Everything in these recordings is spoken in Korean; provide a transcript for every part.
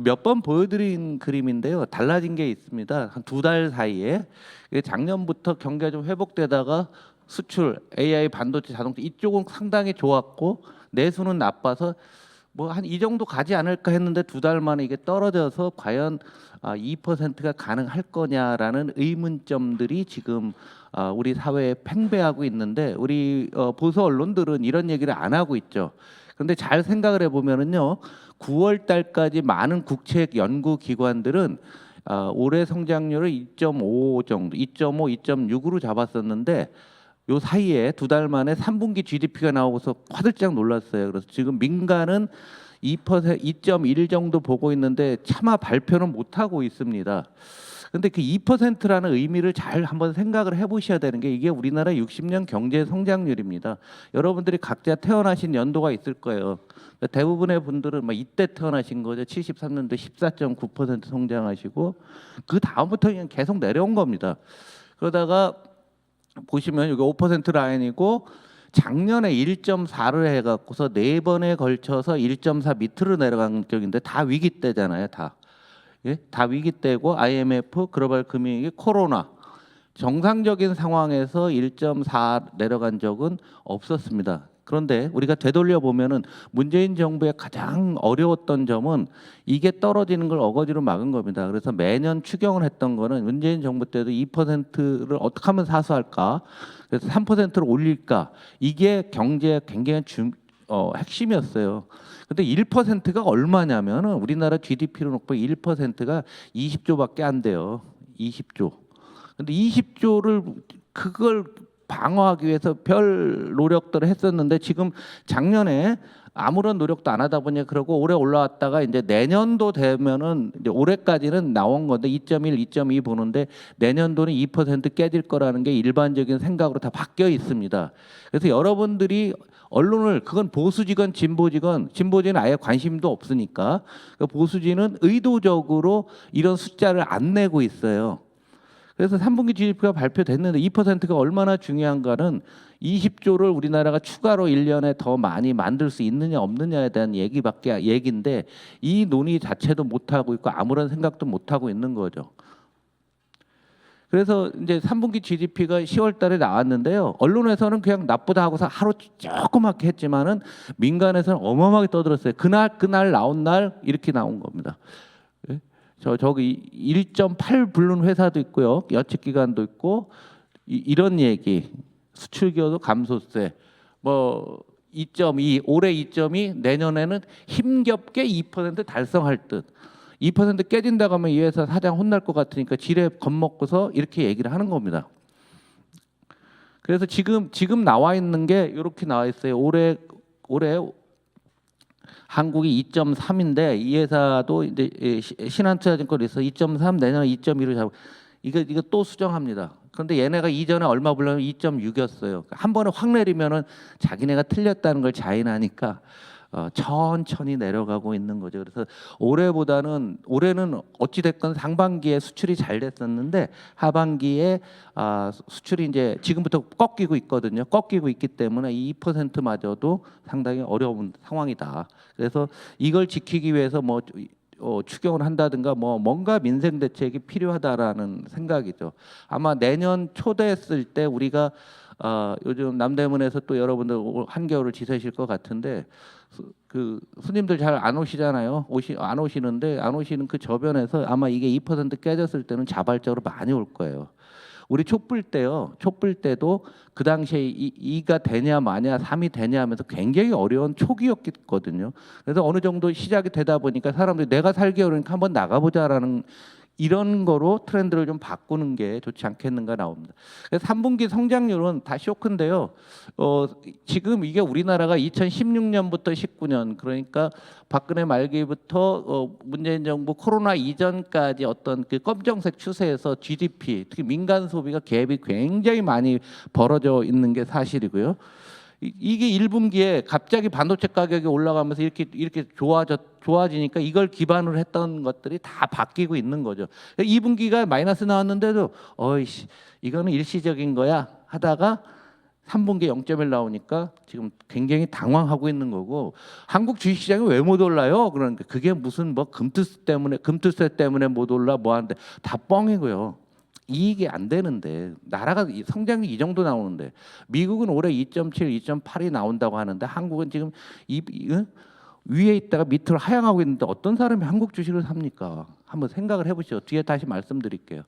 몇 번 보여드린 그림인데요. 달라진 게 있습니다. 한 2달 사이에 작년부터 경기가 좀 회복되다가 수출, AI, 반도체, 자동차 이쪽은 상당히 좋았고 내수는 나빠서 뭐 한 이 정도 가지 않을까 했는데 2달 만에 이게 떨어져서 과연 2%가 가능할 거냐라는 의문점들이 지금 우리 사회에 팽배하고 있는데 우리 보수 언론들은 이런 얘기를 안 하고 있죠. 그런데 잘 생각을 해보면은요, 9월 달까지 많은 국책 연구 기관들은 올해 성장률을 2.5 정도, 2.5, 2.6으로 잡았었는데 요 사이에 2달 만에 3분기 GDP가 나오고서 화들짝 놀랐어요. 그래서 지금 민간은 2%, 2.1 정도 보고 있는데 차마 발표는 못 하고 있습니다. 근데 그 2%라는 의미를 잘 한번 생각을 해보셔야 되는 게 이게 우리나라 60년 경제 성장률입니다. 여러분들이 각자 태어나신 연도가 있을 거예요. 대부분의 분들은 막 이때 태어나신 거죠. 73년도 14.9% 성장하시고 그 다음부터 그냥 계속 내려온 겁니다. 그러다가 보시면 여기 5% 라인이고 작년에 1.4를 해갖고서 4번에 걸쳐서 1.4 밑으로 내려간 적인데 다 위기 때잖아요. 다. 예? 다 위기 때고 IMF, 글로벌 금융위기, 코로나 정상적인 상황에서 1.4 내려간 적은 없었습니다. 그런데 우리가 되돌려 보면은 문재인 정부의 가장 어려웠던 점은 이게 떨어지는 걸 어거지로 막은 겁니다. 그래서 매년 추경을 했던 거는 문재인 정부 때도 2%를 어떻게 하면 사수할까? 그래서 3%를 올릴까? 이게 경제의 굉장히 핵심이었어요. 근데 1%가 얼마냐면은 우리나라 GDP로 놓고 1%가 20조밖에 안 돼요. 20조. 근데 20조를 그걸 방어하기 위해서 별 노력들을 했었는데 지금 작년에 아무런 노력도 안 하다 보니 그러고 올해 올라왔다가 이제 내년도 되면은 이제 올해까지는 나온 건데 2.1, 2.2 보는데 내년도는 2% 깨질 거라는 게 일반적인 생각으로 다 바뀌어 있습니다. 그래서 여러분들이 언론을 그건 보수지건 진보지는 아예 관심도 없으니까 보수지는 의도적으로 이런 숫자를 안 내고 있어요. 그래서 3분기 GDP가 발표됐는데 2%가 얼마나 중요한가는 20조를 우리나라가 추가로 1년에 더 많이 만들 수 있느냐 없느냐에 대한 얘기인데 이 논의 자체도 못 하고 있고 아무런 생각도 못 하고 있는 거죠. 그래서 이제 3분기 GDP가 10월 달에 나왔는데요. 언론에서는 그냥 나쁘다 하고서 하루 조그맣게 했지만은 민간에서는 어마어마하게 떠들었어요. 그날 나온 날 이렇게 나온 겁니다. 저기 1.8 부른 회사도 있고요. 여측 기관도 있고 이런 얘기. 수출 기여도 감소세. 뭐 2.2 올해 2.2 내년에는 힘겹게 2% 달성할 듯. 2% 깨진다고 하면 이 회사 사장 혼날 것 같으니까 지레 겁먹고서 이렇게 얘기를 하는 겁니다. 그래서 지금 나와 있는 게 이렇게 나와 있어요. 올해 한국이 2.3인데 이 회사도 이제 신한투자증권에서 2.3 내년에 2.1을 잡고 이거 또 수정합니다. 그런데 얘네가 이전에 얼마 불러면 2.6이었어요. 한 번에 확 내리면은 자기네가 틀렸다는 걸 자인하니까 천천히 내려가고 있는 거죠. 그래서 올해는 어찌 됐건 상반기에 수출이 잘 됐었는데 하반기에 수출이 이제 지금부터 꺾이고 있거든요. 꺾이고 있기 때문에 2%마저도 상당히 어려운 상황이다. 그래서 이걸 지키기 위해서 뭐 추경을 한다든가 뭐 뭔가 민생 대책이 필요하다라는 생각이죠. 아마 내년 초 됐을 때 우리가 요즘 남대문에서 또 여러분들 한겨울을 지새실 것 같은데 그 손님들 잘 안 오시잖아요. 안 오시는 그 저변에서 아마 이게 2% 깨졌을 때는 자발적으로 많이 올 거예요. 우리 촛불 때도 그 당시에 2가 되냐 마냐 3이 되냐 하면서 굉장히 어려운 초기였거든요. 그래서 어느 정도 시작이 되다 보니까 사람들이 내가 살기 어려우니까 한번 나가보자라는 이런 거로 트렌드를 좀 바꾸는 게 좋지 않겠는가 나옵니다. 그래서 3분기 성장률은 다 쇼크인데요. 지금 이게 우리나라가 2016년부터 19년 그러니까 박근혜 말기부터 문재인 정부 코로나 이전까지 어떤 그 검정색 추세에서 GDP 특히 민간 소비가 갭이 굉장히 많이 벌어져 있는 게 사실이고요. 이게 1분기에 갑자기 반도체 가격이 올라가면서 이렇게 좋아지니까 이걸 기반으로 했던 것들이 다 바뀌고 있는 거죠. 2분기가 마이너스 나왔는데도 이거는 일시적인 거야 하다가 3분기 0.1 나오니까 지금 굉장히 당황하고 있는 거고, 한국 주식시장이 왜 못 올라요? 그러니까 그게 무슨 뭐 금투세 때문에 못 올라 뭐 하는데 다 뻥이고요. 이익이 안 되는데, 나라가 성장률이 이 정도 나오는데, 미국은 올해 2.7, 2.8이 나온다고 하는데 한국은 지금 위에 있다가 밑으로 하향하고 있는데 어떤 사람이 한국 주식을 삽니까? 한번 생각을 해보시죠. 뒤에 다시 말씀드릴게요.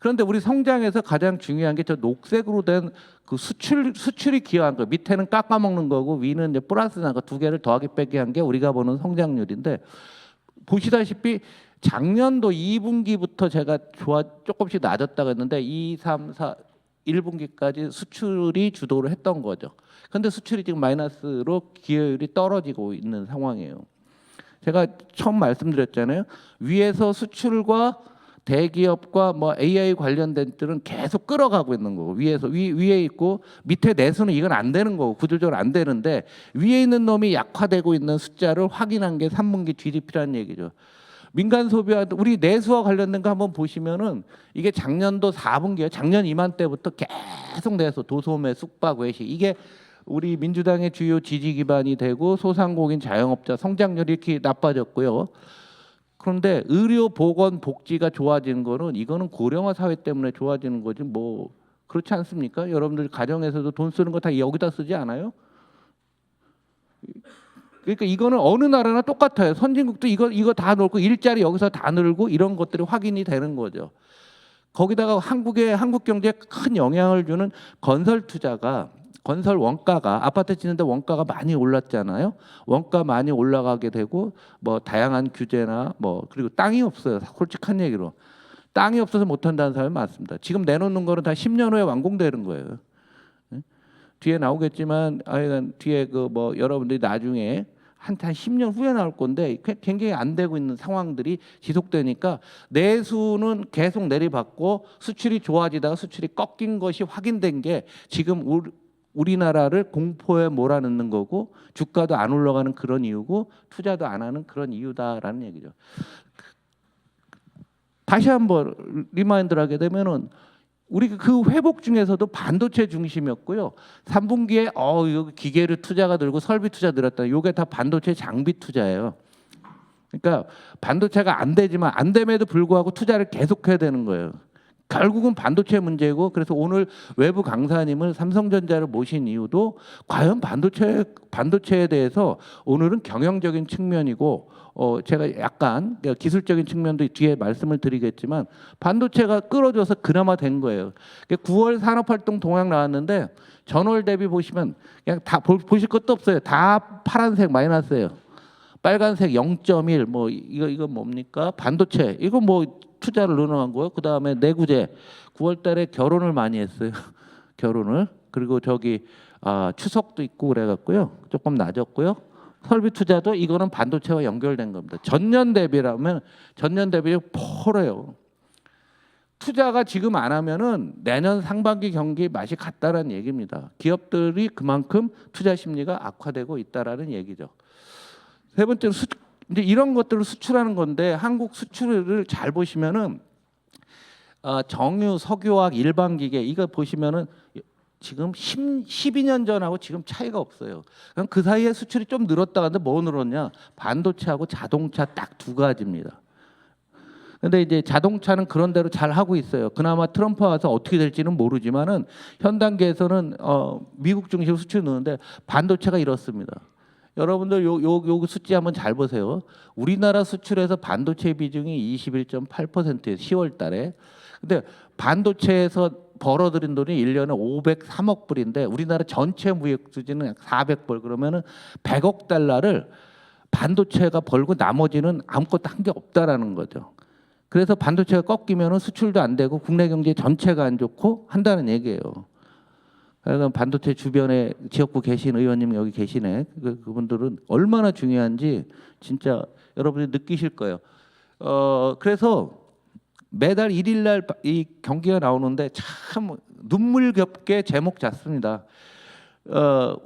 그런데 우리 성장에서 가장 중요한 게 저 녹색으로 된 그 수출이 기여한 거, 밑에는 깎아먹는 거고 위는 이제 플러스 나가 두 개를 더하기 빼기 한 게 우리가 보는 성장률인데, 보시다시피 작년도 2분기부터 제가 조금씩 낮았다고 했는데 2, 3, 4, 1분기까지 수출이 주도를 했던 거죠. 근데 수출이 지금 마이너스로 기여율이 떨어지고 있는 상황이에요. 제가 처음 말씀드렸잖아요. 위에서 수출과 대기업과 뭐 AI 관련된 들은 계속 끌어가고 있는 거고, 위에 있고 밑에 내수는 이건 안 되는 거고, 구조적으로 안 되는데 위에 있는 놈이 약화되고 있는 숫자를 확인한 게 3분기 GDP라는 얘기죠. 민간 소비와 우리 내수와 관련된 거 한번 보시면은 이게 작년도 4분기에 작년 이맘때부터 계속 내수, 도소매, 숙박, 외식, 이게 우리 민주당의 주요 지지 기반이 되고 소상공인 자영업자 성장률이 이렇게 나빠졌고요. 그런데 의료, 보건, 복지가 좋아지는 거는 이거는 고령화 사회 때문에 좋아지는 거지 뭐 그렇지 않습니까? 여러분들 가정에서도 돈 쓰는 거 다 여기다 쓰지 않아요? 그러니까 이거는 어느 나라나 똑같아요. 선진국도 이거 다 넣고 일자리 여기서 다 늘고 이런 것들이 확인이 되는 거죠. 거기다가 한국 경제에 큰 영향을 주는 건설 원가가, 아파트 짓는데 원가가 많이 올랐잖아요. 원가 많이 올라가게 되고 뭐 다양한 규제나 뭐 그리고 땅이 없어요. 솔직한 얘기로 땅이 없어서 못 한다는 사람이 많습니다. 지금 내놓는 거는 다 10년 후에 완공되는 거예요. 뒤에 나오겠지만 뒤에 그 뭐 여러분들이 나중에 한 10년 후에 나올 건데 굉장히 안 되고 있는 상황들이 지속되니까 내수는 계속 내리받고 수출이 좋아지다가 수출이 꺾인 것이 확인된 게 지금 우리나라를 공포에 몰아넣는 거고, 주가도 안 올라가는 그런 이유고 투자도 안 하는 그런 이유다라는 얘기죠. 다시 한번 리마인드를 하게 되면은 우리 그 회복 중에서도 반도체 중심이었고요. 3분기에 여기 기계를 투자가 늘고 설비 투자 늘었다. 이게 다 반도체 장비 투자예요. 그러니까 반도체가 안 되지만 안 됨에도 불구하고 투자를 계속해야 되는 거예요. 결국은 반도체 문제고, 그래서 오늘 외부 강사님을 삼성전자를 모신 이유도 과연 반도체에 대해서 오늘은 경영적인 측면이고 제가 약간 기술적인 측면도 뒤에 말씀을 드리겠지만 반도체가 끌어줘서 그나마 된 거예요. 9월 산업활동 동향 나왔는데 전월 대비 보시면 그냥 다 보실 것도 없어요. 다 파란색 마이너스예요. 빨간색 0.1 뭐 이거 뭡니까? 반도체 이거 뭐 투자를 늘어난 거예요. 그 다음에 내구재 9월달에 결혼을 많이 했어요. 결혼을. 그리고 저기 추석도 있고 그래갖고요. 조금 낮았고요. 설비 투자도 이거는 반도체와 연결된 겁니다. 전년 대비라면 전년 대비 펄어요. 투자가 지금 안 하면은 내년 상반기 경기 맛이 같다라는 얘기입니다. 기업들이 그만큼 투자 심리가 악화되고 있다라는 얘기죠. 세 번째는 이제 이런 것들을 수출하는 건데, 한국 수출을 잘 보시면은 정유, 석유화학, 일반 기계 이거 보시면은 지금 12년 전하고 지금 차이가 없어요. 그럼 그 사이에 수출이 좀 늘었다 근데 뭐 늘었냐? 반도체하고 자동차 딱 두 가지입니다. 근데 이제 자동차는 그런 대로 잘 하고 있어요. 그나마 트럼프 와서 어떻게 될지는 모르지만은 현 단계에서는 미국 중심으로 수출이 느는데 반도체가 이렇습니다. 여러분들 요 수치 한번 잘 보세요. 우리나라 수출에서 반도체 비중이 21.8%예요. 10월 달에. 근데 반도체에서 벌어들인 돈이 1년에 503억 불인데 우리나라 전체 무역 수지는 400불, 그러면은 100억 달러를 반도체가 벌고 나머지는 아무것도 한 게 없다라는 거죠. 그래서 반도체가 꺾이면은 수출도 안 되고 국내 경제 전체가 안 좋고 한다는 얘기예요. 그러니까 반도체 주변에 지역구 계신 의원님 여기 계시네. 그분들은 얼마나 중요한지 진짜 여러분이 느끼실 거예요. 그래서 매달 1일 날 이 경기가 나오는데 참 눈물겹게 제목 잤습니다.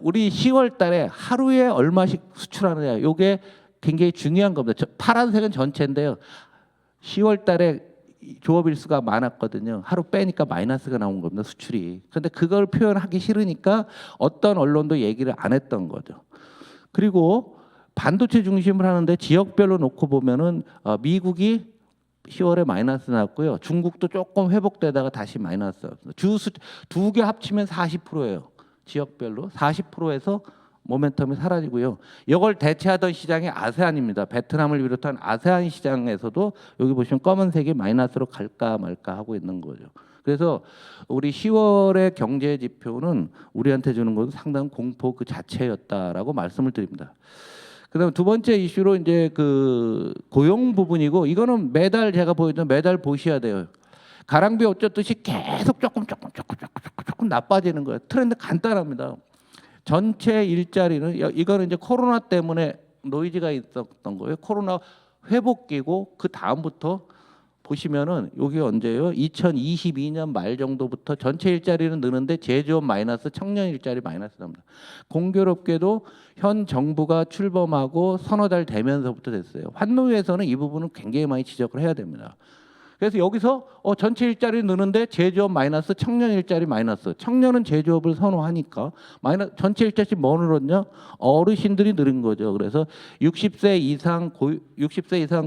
우리 10월 달에 하루에 얼마씩 수출하느냐. 요게 굉장히 중요한 겁니다. 파란색은 전체인데요. 10월 달에 조업 일수가 많았거든요. 하루 빼니까 마이너스가 나온 겁니다. 수출이. 그런데 그걸 표현하기 싫으니까 어떤 언론도 얘기를 안 했던 거죠. 그리고 반도체 중심을 하는데 지역별로 놓고 보면은 미국이 10월에 마이너스 났고요. 중국도 조금 회복되다가 다시 마이너스. 주수 두 개 합치면 40%예요. 지역별로 40%에서 모멘텀이 사라지고요. 이걸 대체하던 시장이 아세안입니다. 베트남을 비롯한 아세안 시장에서도 여기 보시면 검은색이 마이너스로 갈까 말까 하고 있는 거죠. 그래서 우리 10월의 경제 지표는 우리한테 주는 것은 상당한 공포 그 자체였다라고 말씀을 드립니다. 그다음 두 번째 이슈로 이제 그 고용 부분이고 이거는 매달 제가 보여준 매달 보셔야 돼요. 가랑비 어쩌듯이 계속 조금 나빠지는 거예요. 트렌드 간단합니다. 전체 일자리는 이거는 이제 코로나 때문에 노이즈가 있었던 거예요. 코로나 회복기고 그 다음부터 보시면은 여기 언제요? 2022년 말 정도부터 전체 일자리는 느는데 제조업 마이너스, 청년 일자리 마이너스 납니다. 공교롭게도 현 정부가 출범하고 서너 달 되면서부터 됐어요. 환노위에서는 이 부분은 굉장히 많이 지적을 해야 됩니다. 그래서 여기서 전체 일자리 느는데 제조업 마이너스, 청년 일자리 마이너스. 청년은 제조업을 선호하니까 전체 일자리 뭐 늘었냐? 어르신들이 늘은 거죠. 그래서 60세 이상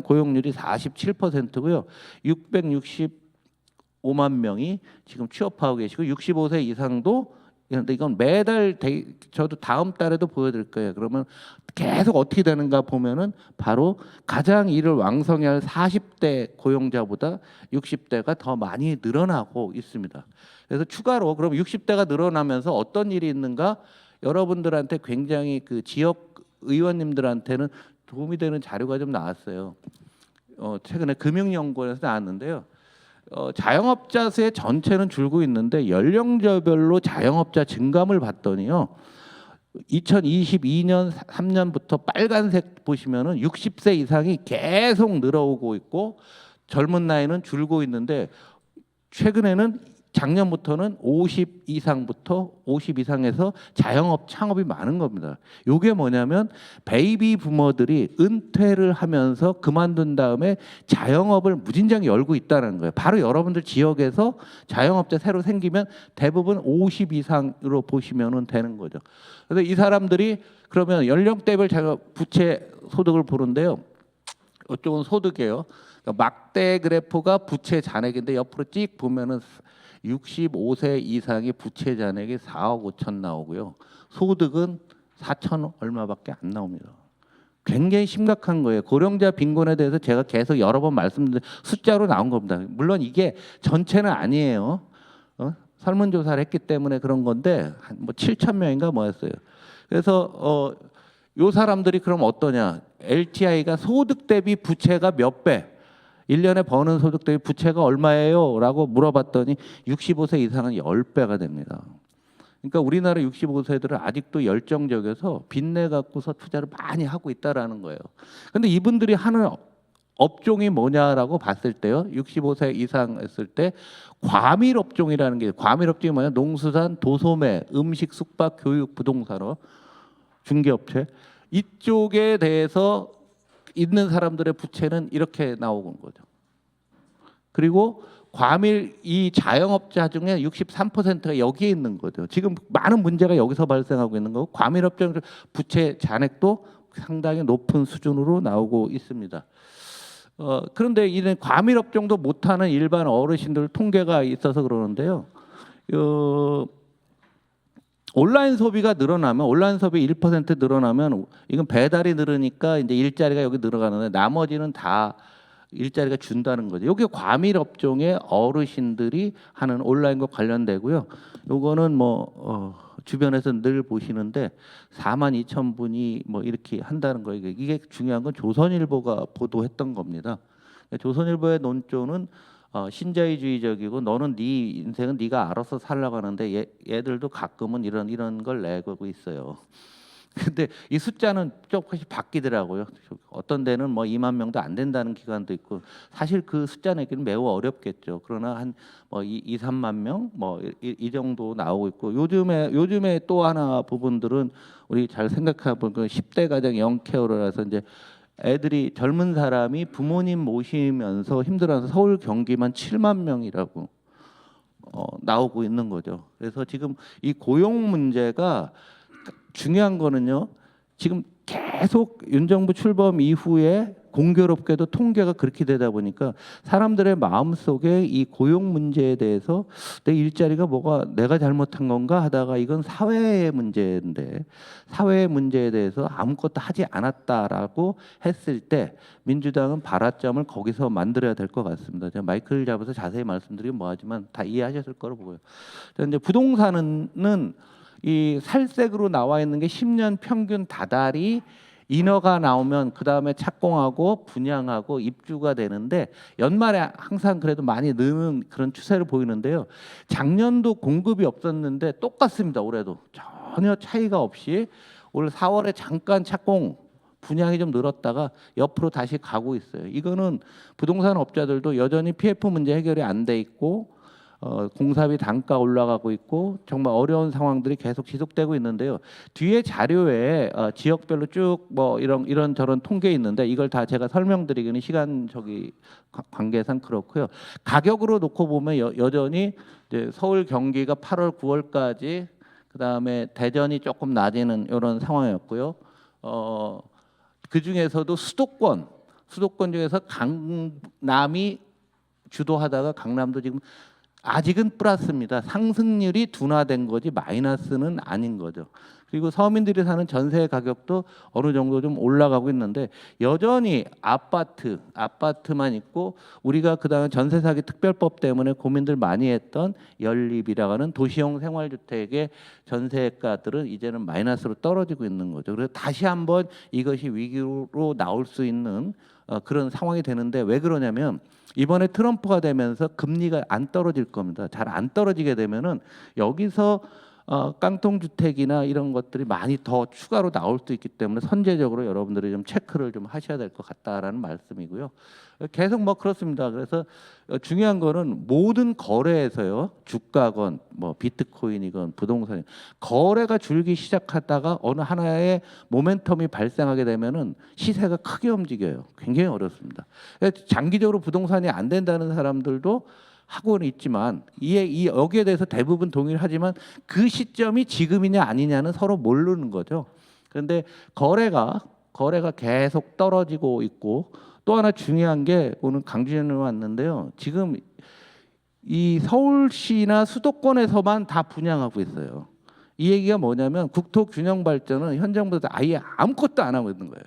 고용률이 47%고요. 665만 명이 지금 취업하고 계시고 65세 이상도 그런데 이건 매달 저도 다음 달에도 보여드릴 거예요. 그러면 계속 어떻게 되는가 보면은 바로 가장 일을 왕성히 할 40대 고용자보다 60대가 더 많이 늘어나고 있습니다. 그래서 추가로 그럼 60대가 늘어나면서 어떤 일이 있는가 여러분들한테 굉장히 그 지역 의원님들한테는 도움이 되는 자료가 좀 나왔어요. 최근에 금융연구원에서 나왔는데요. 자영업자 수의 전체는 줄고 있는데 연령별로 자영업자 증감을 봤더니요. 2022년 3년부터 빨간색 보시면은 60세 이상이 계속 늘어오고 있고 젊은 나이는 줄고 있는데 최근에는 작년부터는 50 이상에서 자영업 창업이 많은 겁니다. 이게 뭐냐면 베이비 부머들이 은퇴를 하면서 그만둔 다음에 자영업을 무진장 열고 있다는 거예요. 바로 여러분들 지역에서 자영업자 새로 생기면 대부분 50 이상으로 보시면 되는 거죠. 그래서 이 사람들이 그러면 연령대별 자가 부채 소득을 보는데요. 이쪽은 소득이에요. 그러니까 막대 그래프가 부채 잔액인데 옆으로 찍 보면은 65세 이상의 부채 잔액이 4억 5천 나오고요. 소득은 4천 얼마밖에 안 나옵니다. 굉장히 심각한 거예요. 고령자 빈곤에 대해서 제가 계속 여러 번 말씀드린 숫자로 나온 겁니다. 물론 이게 전체는 아니에요. 설문조사를 했기 때문에 그런 건데 뭐 7천 명인가 뭐였어요. 그래서 요 사람들이 그럼 어떠냐? LTI가 소득 대비 부채가 몇 배? 1년에 버는 소득 대비 부채가 얼마예요? 라고 물어봤더니 65세 이상은 10배가 됩니다. 그러니까 우리나라 65세들은 아직도 열정적이어서 빚내 갖고서 투자를 많이 하고 있다라는 거예요. 근데 이분들이 하는 업종이 뭐냐라고 봤을 때요. 65세 이상 했을 때 과밀 업종이라는 게 과밀 업종이 뭐냐? 농수산, 도소매, 음식, 숙박, 교육, 부동산업, 중개업체 이쪽에 대해서 있는 사람들의 부채는 이렇게 나오는 거죠. 그리고 과밀 이 자영업자 중에 63%가 여기에 있는 거죠. 지금 많은 문제가 여기서 발생하고 있는 거고 과밀업종 부채 잔액도 상당히 높은 수준으로 나오고 있습니다. 그런데 이런 과밀업종도 못하는 일반 어르신들 통계가 있어서 그러는데요. 온라인 소비가 늘어나면 온라인 소비 1% 늘어나면 이건 배달이 늘으니까 이제 일자리가 여기 늘어가는데 나머지는 다 일자리가 준다는 거죠. 여기 과밀 업종의 어르신들이 하는 온라인과 관련되고요. 요거는 뭐 주변에서 늘 보시는데 4만 2천 분이 뭐 이렇게 한다는 거예요. 이게 중요한 건 조선일보가 보도했던 겁니다. 조선일보의 논조는 신자유주의적이고 너는 네 인생은 네가 알아서 살라고 하는데 얘들도 가끔은 이런 걸 내고 있어요. 근데 이 숫자는 조금씩 바뀌더라고요. 어떤 데는 뭐 2만 명도 안 된다는 기관도 있고 사실 그 숫자 내기는 매우 어렵겠죠. 그러나 한 뭐 2, 3만 명 뭐 이 정도 나오고 있고 요즘에 또 하나 부분들은 우리 잘 생각해 보면 10대 가정 0케어라서 이제 애들이 젊은 사람이 부모님 모시면서 힘들어서 서울 경기만 7만 명이라고 나오고 있는 거죠. 그래서 지금 이 고용 문제가 중요한 거는요. 지금 계속 윤 정부 출범 이후에 공교롭게도 통계가 그렇게 되다 보니까 사람들의 마음속에 이 고용 문제에 대해서 내 일자리가 뭐가 내가 잘못한 건가 하다가 이건 사회의 문제인데 사회의 문제에 대해서 아무것도 하지 않았다라고 했을 때 민주당은 발화점을 거기서 만들어야 될 것 같습니다. 제가 마이크를 잡아서 자세히 말씀드리면 뭐하지만 다 이해하셨을 거로 보고요. 이제 부동산은 이 살색으로 나와 있는 게 10년 평균 다달이 인허가 나오면 그 다음에 착공하고 분양하고 입주가 되는데 연말에 항상 그래도 많이 느는 그런 추세를 보이는데요. 작년도 공급이 없었는데 똑같습니다. 올해도 전혀 차이가 없이 올 4월에 잠깐 착공 분양이 좀 늘었다가 옆으로 다시 가고 있어요. 이거는 부동산 업자들도 여전히 PF 문제 해결이 안 돼 있고 공사비 단가 올라가고 있고 정말 어려운 상황들이 계속 지속되고 있는데요. 뒤에 자료에 지역별로 쭉 뭐 이런 저런 통계 있는데 이걸 다 제가 설명드리기는 시간 관계상 그렇고요. 가격으로 놓고 보면 여전히 이제 서울 경기가 8월 9월까지 그다음에 대전이 조금 낮아지는 이런 상황이었고요. 그 중에서도 수도권 중에서 강남이 주도하다가 강남도 지금 아직은 플러스입니다. 상승률이 둔화된 거지 마이너스는 아닌 거죠. 그리고 서민들이 사는 전세 가격도 어느 정도 좀 올라가고 있는데 여전히 아파트만 있고 우리가 그다음에 전세 사기 특별법 때문에 고민들 많이 했던 연립이라고 하는 도시형 생활주택의 전세가들은 이제는 마이너스로 떨어지고 있는 거죠. 그래서 다시 한번 이것이 위기로 나올 수 있는 그런 상황이 되는데 왜 그러냐면 이번에 트럼프가 되면서 금리가 안 떨어질 겁니다. 잘 안 떨어지게 되면은 여기서 깡통 주택이나 이런 것들이 많이 더 추가로 나올 수 있기 때문에 선제적으로 여러분들이 좀 체크를 좀 하셔야 될 것 같다라는 말씀이고요. 계속 뭐 그렇습니다. 그래서 중요한 거는 모든 거래에서요, 주가건 뭐 비트코인이건 부동산 거래가 줄기 시작하다가 어느 하나의 모멘텀이 발생하게 되면은 시세가 크게 움직여요. 굉장히 어렵습니다. 장기적으로 부동산이 안 된다는 사람들도 하고는 있지만 여기에 대해서 대부분 동의를 하지만 그 시점이 지금이냐 아니냐는 서로 모르는 거죠. 그런데 거래가 계속 떨어지고 있고 또 하나 중요한 게 오늘 강주현이 왔는데요. 지금 이 서울시나 수도권에서만 다 분양하고 있어요. 이 얘기가 뭐냐면 국토균형 발전은 현 정부에서 아예 아무것도 안 하고 있는 거예요.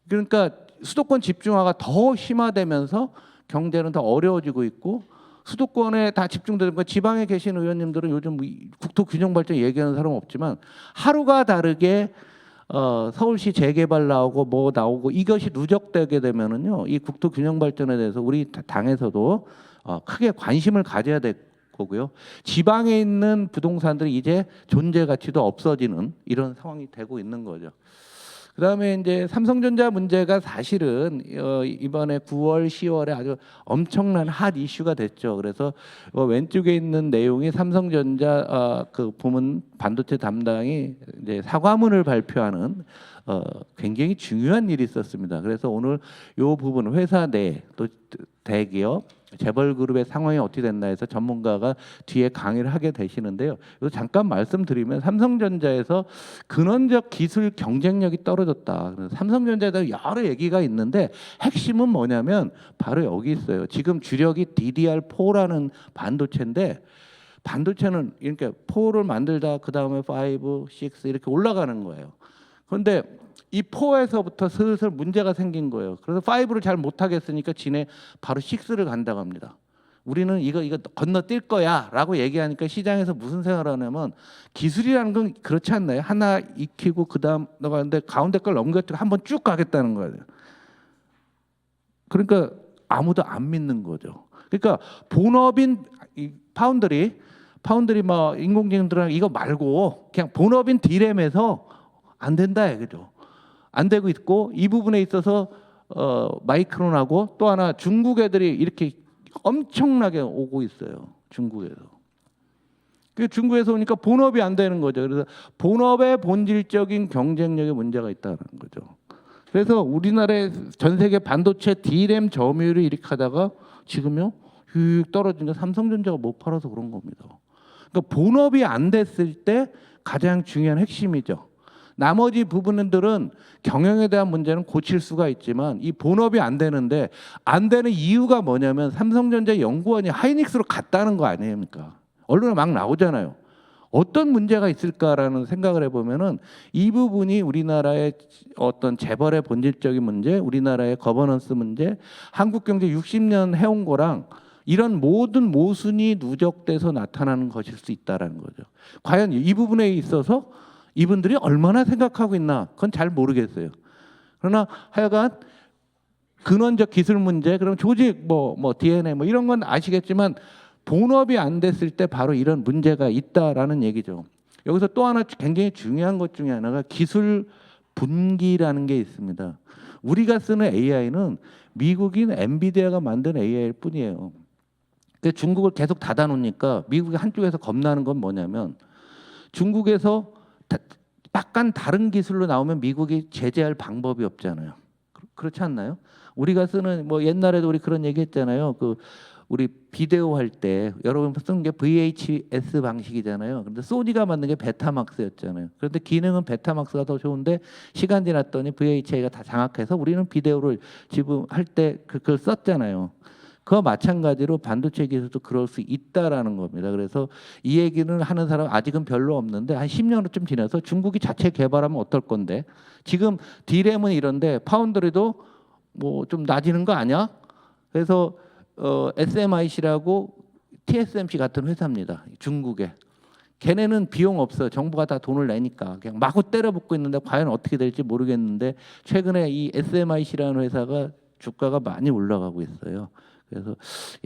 그러니까 수도권 집중화가 더 심화되면서 경제는 더 어려워지고 있고 수도권에 다 집중되는 거 지방에 계신 의원님들은 요즘 국토균형 발전 얘기하는 사람 없지만 하루가 다르게 서울시 재개발 나오고 뭐 나오고 이것이 누적되게 되면은요 이 국토균형 발전에 대해서 우리 당에서도 크게 관심을 가져야 될 거고요. 지방에 있는 부동산들이 이제 존재 가치도 없어지는 이런 상황이 되고 있는 거죠. 그다음에 이제 삼성전자 문제가 사실은 이번에 9월, 10월에 아주 엄청난 핫 이슈가 됐죠. 그래서 왼쪽에 있는 내용이 삼성전자 그 부문 반도체 담당이 이제 사과문을 발표하는 굉장히 중요한 일이 있었습니다. 그래서 오늘 이 부분 회사 내 또 대기업 재벌그룹의 상황이 어떻게 됐나 해서 전문가가 뒤에 강의를 하게 되시는데요. 이거 잠깐 말씀드리면 삼성전자에서 근원적 기술 경쟁력이 떨어졌다. 그래서 삼성전자에 대한 여러 얘기가 있는데 핵심은 뭐냐면 바로 여기 있어요. 지금 주력이 DDR4라는 반도체인데 반도체는 이렇게 4를 만들다 그 다음에 5, 6 이렇게 올라가는 거예요. 그런데 이 4에서부터 슬슬 문제가 생긴 거예요. 그래서 5를 잘 못하겠으니까 지네 바로 6를 간다고 합니다. 우리는 이거 건너뛸 거야라고 얘기하니까 시장에서 무슨 생각을 하냐면 기술이라는 건 그렇지 않나요? 하나 익히고 그다음 나가는데 가운데 걸 넘겨뜨리고 한번 쭉 가겠다는 거예요. 그러니까 아무도 안 믿는 거죠. 그러니까 본업인 파운드리 뭐 인공지능 들어가는 이거 말고 그냥 본업인 디램에서 안 된다 이거죠. 안 되고 있고 이 부분에 있어서 마이크론하고 또 하나 중국 애들이 이렇게 엄청나게 오고 있어요. 중국에서. 그 중국에서 오니까 본업이 안 되는 거죠. 그래서 본업의 본질적인 경쟁력에 문제가 있다는 거죠. 그래서 우리나라의 전 세계 반도체 D램 점유율을 이렇게 하다가 지금요 휙 떨어진 게 삼성전자가 못 팔아서 그런 겁니다. 그러니까 본업이 안 됐을 때 가장 중요한 핵심이죠. 나머지 부분들은 경영에 대한 문제는 고칠 수가 있지만 이 본업이 안 되는데 안 되는 이유가 뭐냐면 삼성전자 연구원이 하이닉스로 갔다는 거 아닙니까? 언론에 막 나오잖아요. 어떤 문제가 있을까라는 생각을 해보면은 이 부분이 우리나라의 어떤 재벌의 본질적인 문제, 우리나라의 거버넌스 문제, 한국 경제 60년 해온 거랑 이런 모든 모순이 누적돼서 나타나는 것일 수 있다라는 거죠. 과연 이 부분에 있어서 이분들이 얼마나 생각하고 있나 그건 잘 모르겠어요. 그러나 하여간 근원적 기술 문제, 그럼 조직 뭐 DNA 뭐 이런 건 아시겠지만 본업이 안 됐을 때 바로 이런 문제가 있다라는 얘기죠. 여기서 또 하나 굉장히 중요한 것 중에 하나가 기술 분기라는 게 있습니다. 우리가 쓰는 AI는 미국인 엔비디아가 만든 AI일 뿐이에요. 중국을 계속 닫아놓으니까 미국이 한쪽에서 겁나는 건 뭐냐면 중국에서 약간 다른 기술로 나오면 미국이 제재할 방법이 없잖아요. 그렇지 않나요? 우리가 쓰는 뭐 옛날에도 우리 그런 얘기 했잖아요. 그 우리 비데오 할 때 여러분 쓴 게 VHS 방식이잖아요. 근데 소니가 만든 게 베타막스였잖아요. 그런데 기능은 베타막스가 더 좋은데 시간 지났더니 VHA가 다 장악해서 우리는 비데오를 지금 할 때 그걸 썼잖아요. 그와 마찬가지로 반도체 기술도 그럴 수 있다라는 겁니다. 그래서 이 얘기는 하는 사람 아직은 별로 없는데 한 10년쯤 지나서 중국이 자체 개발하면 어떨 건데 지금 D램은 이런데 파운드리도 뭐 좀 낮아지는 거 아니야? 그래서 SMIC라고 TSMC 같은 회사입니다. 중국에. 걔네는 비용 없어요. 정부가 다 돈을 내니까 그냥 마구 때려붓고 있는데 과연 어떻게 될지 모르겠는데 최근에 이 SMIC라는 회사가 주가가 많이 올라가고 있어요. 그래서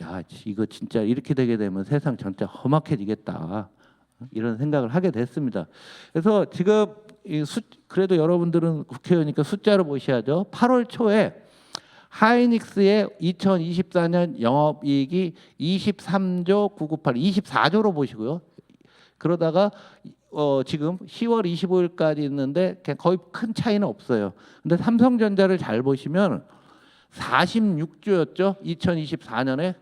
야 이거 진짜 이렇게 되게 되면 세상 진짜 험악해지겠다 이런 생각을 하게 됐습니다. 그래서 지금 그래도 여러분들은 국회의원이니까 숫자로 보셔야죠. 8월 초에 하이닉스의 2024년 영업이익이 23조 998, 24조로 보시고요. 그러다가 지금 10월 25일까지 있는데 거의 큰 차이는 없어요. 근데 삼성전자를 잘 보시면 46조였죠. 2024년에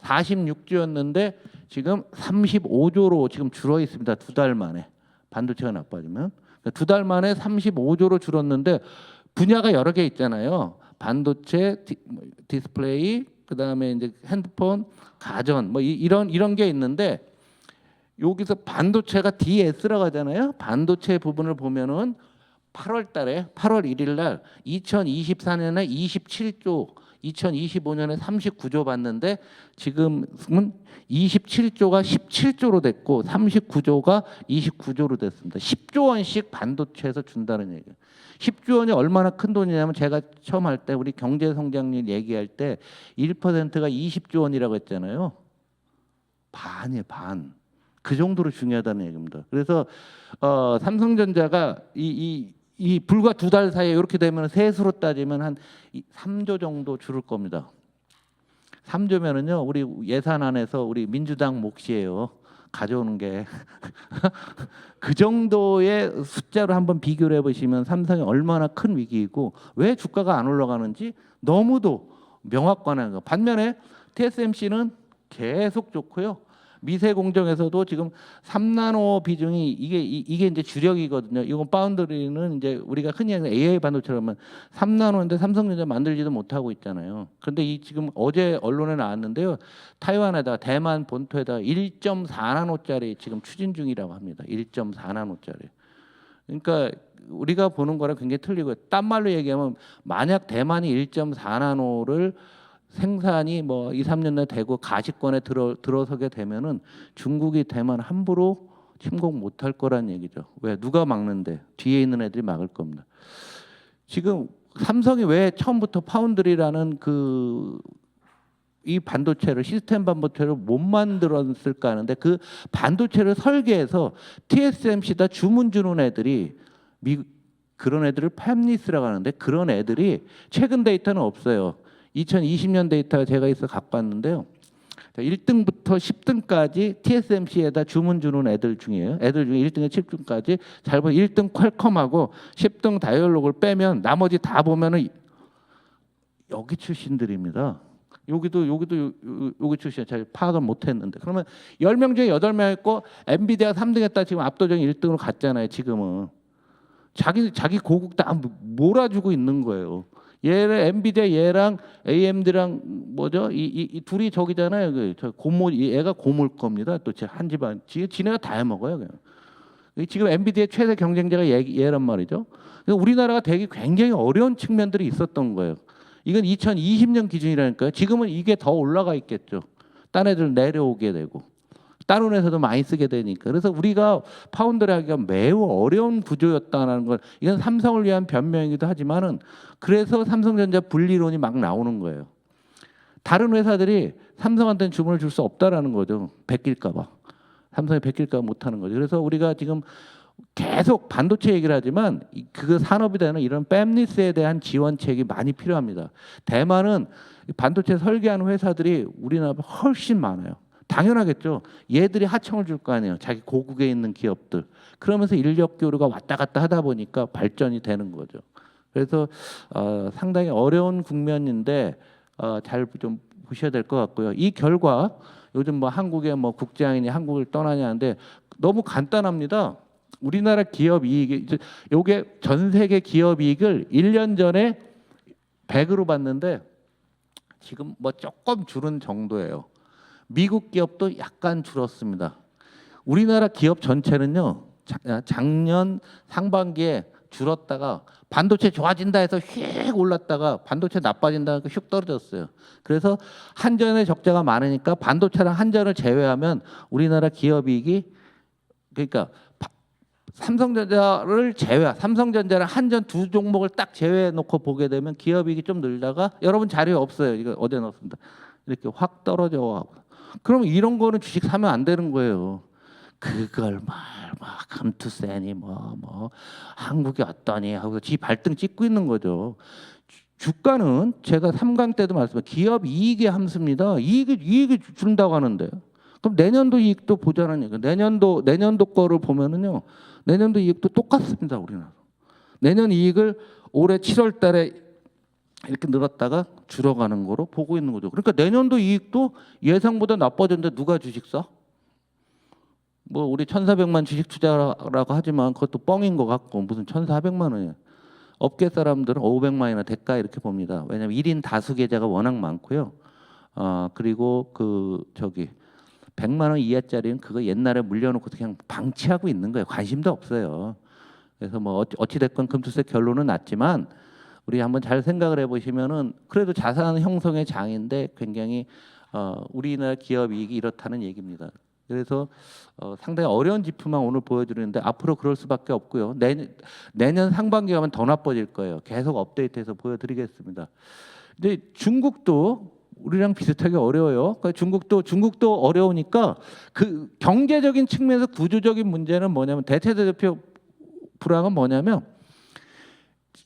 46조였는데 지금 35조로 지금 줄어 있습니다. 두 달 만에 반도체가 나빠지면 두 달 만에 35조로 줄었는데 분야가 여러 개 있잖아요. 반도체, 디스플레이, 그다음에 이제 핸드폰, 가전 뭐 이런 게 있는데 여기서 반도체가 DS라고 하잖아요. 반도체 부분을 보면은 8월 달에 8월 1일 날 2024년에 27조, 2025년에 39조 봤는데 지금은 27조가 17조로 됐고 39조가 29조로 됐습니다. 10조 원씩 반도체에서 준다는 얘기예요. 10조 원이 얼마나 큰 돈이냐면 제가 처음 할 때 우리 경제 성장률 얘기할 때 1%가 20조 원이라고 했잖아요. 반이에요, 반. 그 정도로 중요하다는 얘기입니다. 그래서 삼성전자가 이 불과 두 달 사이에 이렇게 되면 세수로 따지면 한 3조 정도 줄을 겁니다. 3조면은요 우리 예산안에서 우리 민주당 몫이에요. 가져오는 게 그 정도의 숫자로 한번 비교를 해보시면 삼성이 얼마나 큰 위기이고 왜 주가가 안 올라가는지 너무도 명확관한 거. 반면에 TSMC는 계속 좋고요. 미세 공정에서도 지금 3나노 비중이 이게 이제 주력이거든요. 이건 파운드리는 이제 우리가 흔히 하는 AI 반도체라면 3나노인데 삼성전자 만들지도 못하고 있잖아요. 그런데 이 지금 어제 언론에 나왔는데요. 타이완에다 대만 본토에다 1.4나노짜리 지금 추진 중이라고 합니다. 1.4나노짜리. 그러니까 우리가 보는 거랑 굉장히 틀리고요. 딴 말로 얘기하면 만약 대만이 1.4나노를 생산이 뭐 2, 3년 내에 되고 가시권에 들어서게 되면은 중국이 대만 함부로 침공 못할 거란 얘기죠. 왜? 누가 막는데? 뒤에 있는 애들이 막을 겁니다. 지금 삼성이 왜 처음부터 파운드리라는 이 반도체를 시스템 반도체를 못 만들었을까 하는데 그 반도체를 설계해서 TSMC다 주문 주는 애들이 그런 애들을 팹리스라고 하는데 그런 애들이 최근 데이터는 없어요. 2020년 데이터 제가 있어 갖고 왔는데요. 1등부터 10등까지 TSMC에다 주문 주는 애들 중이에요. 애들 중에 1등에 10등까지 잘 보면 1등 퀄컴하고 10등 다이얼로그를 빼면 나머지 다 보면은 여기 출신들입니다. 여기 출신 잘 파악을 못했는데 그러면 10명 중에 8명 있고 엔비디아 3등했다 지금 압도적인 1등으로 갔잖아요. 지금은 자기 고국 다 몰아주고 있는 거예요. 얘를 엔비디아 얘랑 AMD랑 뭐죠? 이 둘이 저기잖아요. 저 고모 얘가 고모일 겁니다. 또 한 집안 지네가 다 해먹어요. 그냥. 지금 엔비디아 최대 경쟁자가 얘란 말이죠. 우리나라가 되게 굉장히 어려운 측면들이 있었던 거예요. 이건 2020년 기준이라니까요. 지금은 이게 더 올라가 있겠죠. 딴 애들 내려오게 되고 다른 회사도 많이 쓰게 되니까. 그래서 우리가 파운드를 하기가 매우 어려운 구조였다는 걸 이건 삼성을 위한 변명이기도 하지만은 그래서 삼성전자 분리론이 막 나오는 거예요. 다른 회사들이 삼성한테는 주문을 줄 수 없다라는 거죠. 베낄까 봐. 삼성이 베낄까 봐 못하는 거죠. 그래서 우리가 지금 계속 반도체 얘기를 하지만 그 산업이 되는 이런 팹리스에 대한 지원책이 많이 필요합니다. 대만은 반도체 설계하는 회사들이 우리나라보다 훨씬 많아요. 당연하겠죠. 얘들이 하청을 줄 거 아니에요. 자기 고국에 있는 기업들. 그러면서 인력 교류가 왔다 갔다 하다 보니까 발전이 되는 거죠. 그래서 상당히 어려운 국면인데 잘 좀 보셔야 될 것 같고요. 이 결과 요즘 뭐 한국의 뭐 국제항인이 한국을 떠나냐는데 너무 간단합니다. 우리나라 기업 이익이 요게 전 세계 기업 이익을 1년 전에 100으로 봤는데 지금 뭐 조금 줄은 정도예요. 미국 기업도 약간 줄었습니다. 우리나라 기업 전체는요. 작년 상반기에 줄었다가 반도체 좋아진다 해서 휙 올랐다가 반도체 나빠진다 해서 휙 떨어졌어요. 그래서 한전의 적자가 많으니까 반도체랑 한전을 제외하면 우리나라 기업 이익이 그러니까 삼성전자를 한전 두 종목을 딱 제외해 놓고 보게 되면 기업이익이 좀 늘다가 여러분 자료에 없어요. 이거 어디에 넣었습니다. 이렇게 확 떨어져. 그럼 이런 거는 주식 사면 안 되는 거예요. 그걸 막 감투세니 뭐 한국이 어떠니 하고 지 발등 찍고 있는 거죠. 주가는 제가 3강 때도 말씀드렸지만 기업 이익의 함수입니다. 이익이 준다고 하는데 그럼 내년도 이익도 보자는 얘기예요. 내년도 거를 보면은요. 내년도 이익도 똑같습니다. 우리나라. 내년 이익을 올해 7월 달에 이렇게 늘었다가 줄어가는 거로 보고 있는 거죠. 그러니까 내년도 이익도 예상보다 나빠졌는데 누가 주식 사? 뭐 우리 1,400만 주식 투자라고 하지만 그것도 뻥인 것 같고 무슨 1,400만 원이에요. 업계 사람들은 500만이나 될까 이렇게 봅니다. 왜냐하면 1인 다수 계좌가 워낙 많고요. 그리고 100만 원 이하짜리는 그거 옛날에 물려놓고 그냥 방치하고 있는 거예요. 관심도 없어요. 그래서 뭐 어찌 됐건 금투세 결론은 났지만 우리 한번 잘 생각을 해보시면은 그래도 자산 형성의 장인데 굉장히 우리나라 기업 이익이 이렇다는 얘기입니다. 그래서 상당히 어려운 지표만 오늘 보여드리는데 앞으로 그럴 수밖에 없고요. 내년 상반기 가면 더 나빠질 거예요. 계속 업데이트해서 보여드리겠습니다. 근데 중국도 우리랑 비슷하게 어려워요. 그러니까 중국도 어려우니까 그 경제적인 측면에서 구조적인 문제는 뭐냐면 대체대표 불황은 뭐냐면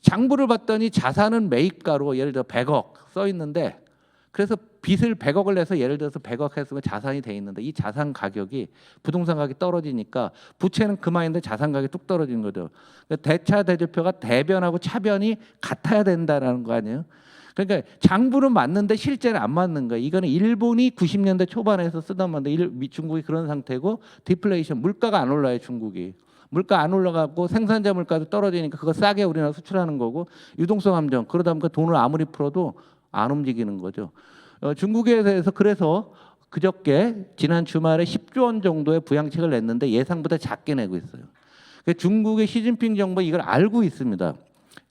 장부를 봤더니 자산은 매입가로 예를 들어 100억 써 있는데 그래서 빚을 100억을 내서 예를 들어서 100억 했으면 자산이 돼 있는데 이 자산 가격이 부동산 가격이 떨어지니까 부채는 그만인데 자산 가격이 뚝 떨어지는 거죠. 그러니까 대차 대조표가 대변하고 차변이 같아야 된다라는 거 아니에요. 그러니까 장부는 맞는데 실제는 안 맞는 거예요. 이거는 일본이 90년대 초반에서 쓰던 건데 중국이 그런 상태고 디플레이션 물가가 안 올라요. 중국이. 물가 안 올라가고 생산자 물가도 떨어지니까 그거 싸게 우리나라 수출하는 거고 유동성 함정 그러다 보니까 돈을 아무리 풀어도 안 움직이는 거죠. 중국에 대해서 그래서 그저께 지난 주말에 10조 원 정도의 부양책을 냈는데 예상보다 작게 내고 있어요. 중국의 시진핑 정부 이걸 알고 있습니다.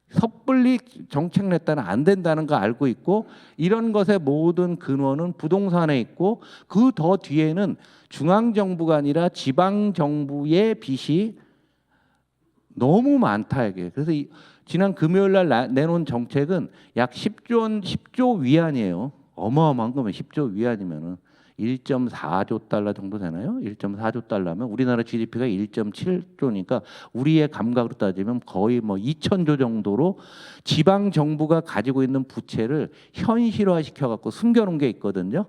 섣불리 정책 냈다는 안 된다는 거 알고 있고 이런 것의 모든 근원은 부동산에 있고 그 더 뒤에는 중앙정부가 아니라 지방정부의 빚이 너무 많다 이게. 그래서 지난 금요일 날 내놓은 정책은 약 10조 위안이에요. 어마어마한 거면 10조 위안이면은 1.4조 달러 정도 되나요? 1.4조 달러면 우리나라 GDP가 1.7조니까 우리의 감각으로 따지면 거의 뭐 2,000조 정도로 지방 정부가 가지고 있는 부채를 현실화 시켜 갖고 숨겨놓은 게 있거든요.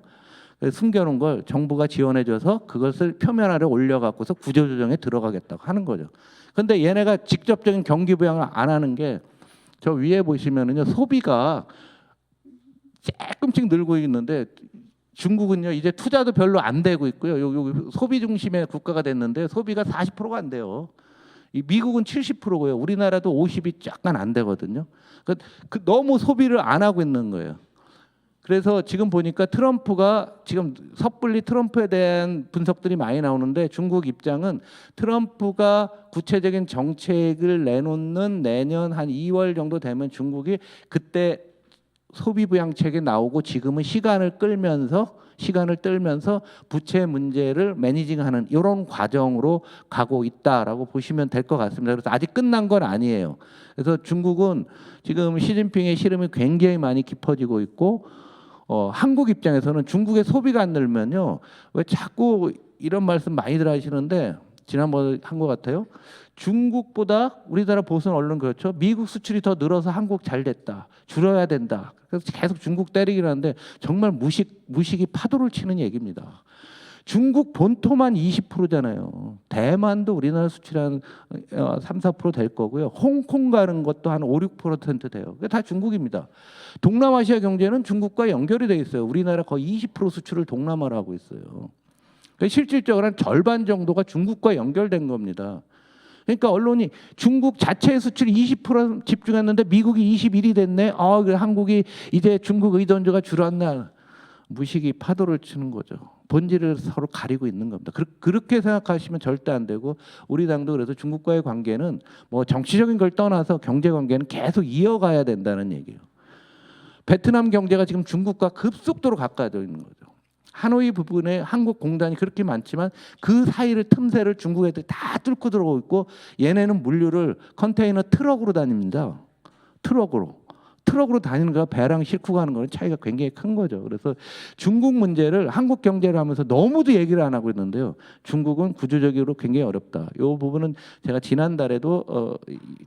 숨겨놓은 걸 정부가 지원해줘서 그것을 표면 아래 올려갖고서 구조조정에 들어가겠다고 하는 거죠. 근데 얘네가 직접적인 경기 부양을 안 하는 게 저 위에 보시면은요, 소비가 조금씩 늘고 있는데 중국은요 이제 투자도 별로 안 되고 있고요. 요 소비 중심의 국가가 됐는데 소비가 40%가 안 돼요. 이 미국은 70%고요. 우리나라도 50이 약간 안 되거든요. 그 너무 소비를 안 하고 있는 거예요. 그래서 지금 보니까 트럼프가 지금 섣불리 트럼프에 대한 분석들이 많이 나오는데 중국 입장은 트럼프가 구체적인 정책을 내놓는 내년 한 2월 정도 되면 중국이 그때 소비 부양책이 나오고 지금은 시간을 끌면서 부채 문제를 매니징하는 이런 과정으로 가고 있다라고 보시면 될 것 같습니다. 그래서 아직 끝난 건 아니에요. 그래서 중국은 지금 시진핑의 시름이 굉장히 많이 깊어지고 있고 한국 입장에서는 중국의 소비가 안 늘면요. 왜 자꾸 이런 말씀 많이들 하시는데 지난번에 한 것 같아요. 중국보다 우리나라 보수 언론 그렇죠. 미국 수출이 더 늘어서 한국 잘 됐다. 줄여야 된다. 그래서 계속 중국 때리긴 하는데 정말 무식이 파도를 치는 얘기입니다. 중국 본토만 20%잖아요. 대만도 우리나라 수출 한 3, 4%될 거고요. 홍콩 가는 것도 한 5, 6% 돼요. 그게 다 중국입니다. 동남아시아 경제는 중국과 연결이 돼 있어요. 우리나라 거의 20% 수출을 동남아로 하고 있어요. 그러니까 실질적으로 한 절반 정도가 중국과 연결된 겁니다. 그러니까 언론이 중국 자체의 수출이 20% 집중했는데 미국이 21이 됐네. 한국이 이제 중국 의존도가 줄었나. 무식이 파도를 치는 거죠. 본질을 서로 가리고 있는 겁니다. 그렇게 생각하시면 절대 안 되고 우리 당도 그래서 중국과의 관계는 뭐 정치적인 걸 떠나서 경제 관계는 계속 이어가야 된다는 얘기예요. 베트남 경제가 지금 중국과 급속도로 가까워져 있는 거죠. 하노이 부분에 한국 공단이 그렇게 많지만 그 사이를 틈새를 중국 애들이 다 뚫고 들어오고 있고 얘네는 물류를 컨테이너 트럭으로 다닙니다. 트럭으로 다니는 거와 배랑 싣고 가는 거는 차이가 굉장히 큰 거죠. 그래서 중국 문제를 한국 경제를 하면서 너무도 얘기를 안 하고 있는데요. 중국은 구조적으로 굉장히 어렵다. 이 부분은 제가 지난달에도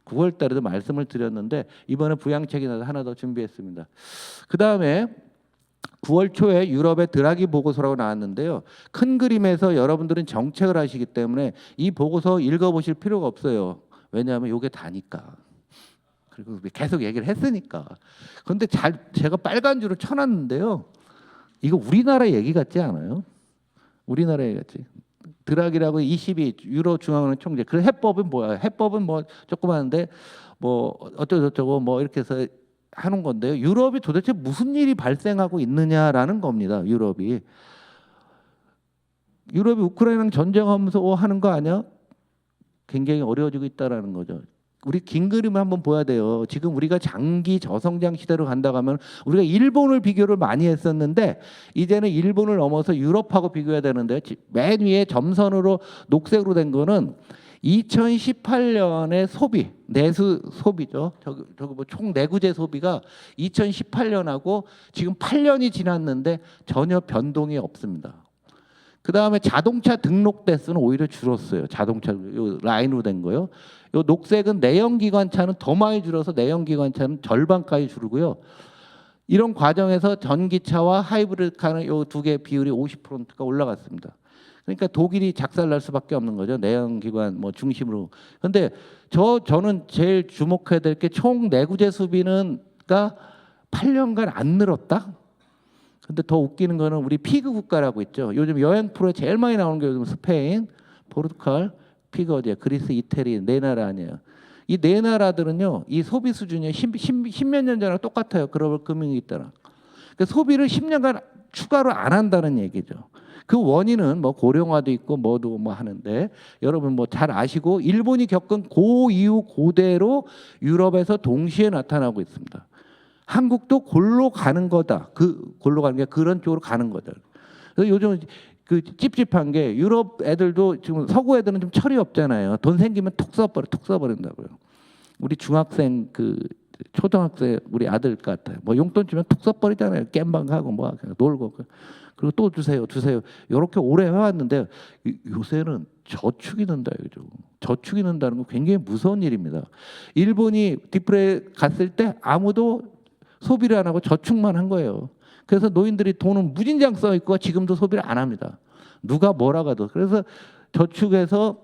9월 달에도 말씀을 드렸는데 이번에 부양책이 나서 하나 더 준비했습니다. 그다음에 9월 초에 유럽의 드라기 보고서라고 나왔는데요. 큰 그림에서 여러분들은 정책을 하시기 때문에 이 보고서 읽어보실 필요가 없어요. 왜냐하면 이게 다니까. 그리고 계속 얘기를 했으니까. 그런데 제가 빨간 줄을 쳐놨는데요. 이거 우리나라 얘기 같지 않아요? 우리나라 얘기 같지. 드라기라고 22 유로 중앙은행 총재. 그 해법은 뭐야? 해법은 뭐 조그마한데 뭐 어쩌고저쩌고 뭐 이렇게 해서 하는 건데요. 유럽이 도대체 무슨 일이 발생하고 있느냐라는 겁니다. 유럽이 우크라이나랑 전쟁하면서 하는 거 아니야? 굉장히 어려워지고 있다라는 거죠. 우리 긴 그림을 한번 봐야 돼요. 지금 우리가 장기 저성장 시대로 간다고 하면 우리가 일본을 비교를 많이 했었는데 이제는 일본을 넘어서 유럽하고 비교해야 되는데 맨 위에 점선으로 녹색으로 된 거는 2018년의 소비, 내수 소비죠. 저기 뭐 총 내구재 소비가 2018년하고 지금 8년이 지났는데 전혀 변동이 없습니다. 그 다음에 자동차 등록 대수는 오히려 줄었어요. 자동차 요 라인으로 된 거요. 요 녹색은 내연기관차는 더 많이 줄어서 내연기관차는 절반까지 줄고요. 이런 과정에서 전기차와 하이브리드카는 요 두 개 비율이 50%가 올라갔습니다. 그러니까 독일이 작살날 수밖에 없는 거죠. 내연기관 뭐 중심으로. 그런데 저는 제일 주목해야 될 게 총 내구재 소비는가 8년간 안 늘었다. 근데 더 웃기는 거는 우리 피그 국가라고 있죠. 요즘 여행 프로에 제일 많이 나오는 게 요즘 스페인, 포르투갈, 피그 어디야? 그리스, 이태리 네 나라 아니에요. 이 네 나라들은요, 이 소비 수준이 10몇 년 전랑 똑같아요. 글로벌 금융이 있더라. 그러니까 소비를 10년간 추가로 안 한다는 얘기죠. 그 원인은 뭐 고령화도 있고 뭐도 뭐 하는데 여러분 뭐 잘 아시고 일본이 겪은 고 이후 고대로 유럽에서 동시에 나타나고 있습니다. 한국도 골로 가는 거다. 골로 가는 게 그런 쪽으로 가는 거다. 그래서 요즘 그 찝찝한 게 유럽 애들도 지금 서구 애들은 좀 철이 없잖아요. 돈 생기면 톡 써버린다고요. 우리 중학생 초등학생 우리 아들 같아요. 뭐 용돈 주면 톡 써버리잖아요. 겜방 하고 뭐 놀고 그리고 또 주세요. 이렇게 오래 해왔는데 요새는 저축이 는다 이거죠. 저축이 는다는 건 굉장히 무서운 일입니다. 일본이 디프레 갔을 때 아무도 소비를 안 하고 저축만 한 거예요. 그래서 노인들이 돈은 무진장 써 있고 지금도 소비를 안 합니다. 누가 뭐라고 해도. 그래서 저축에서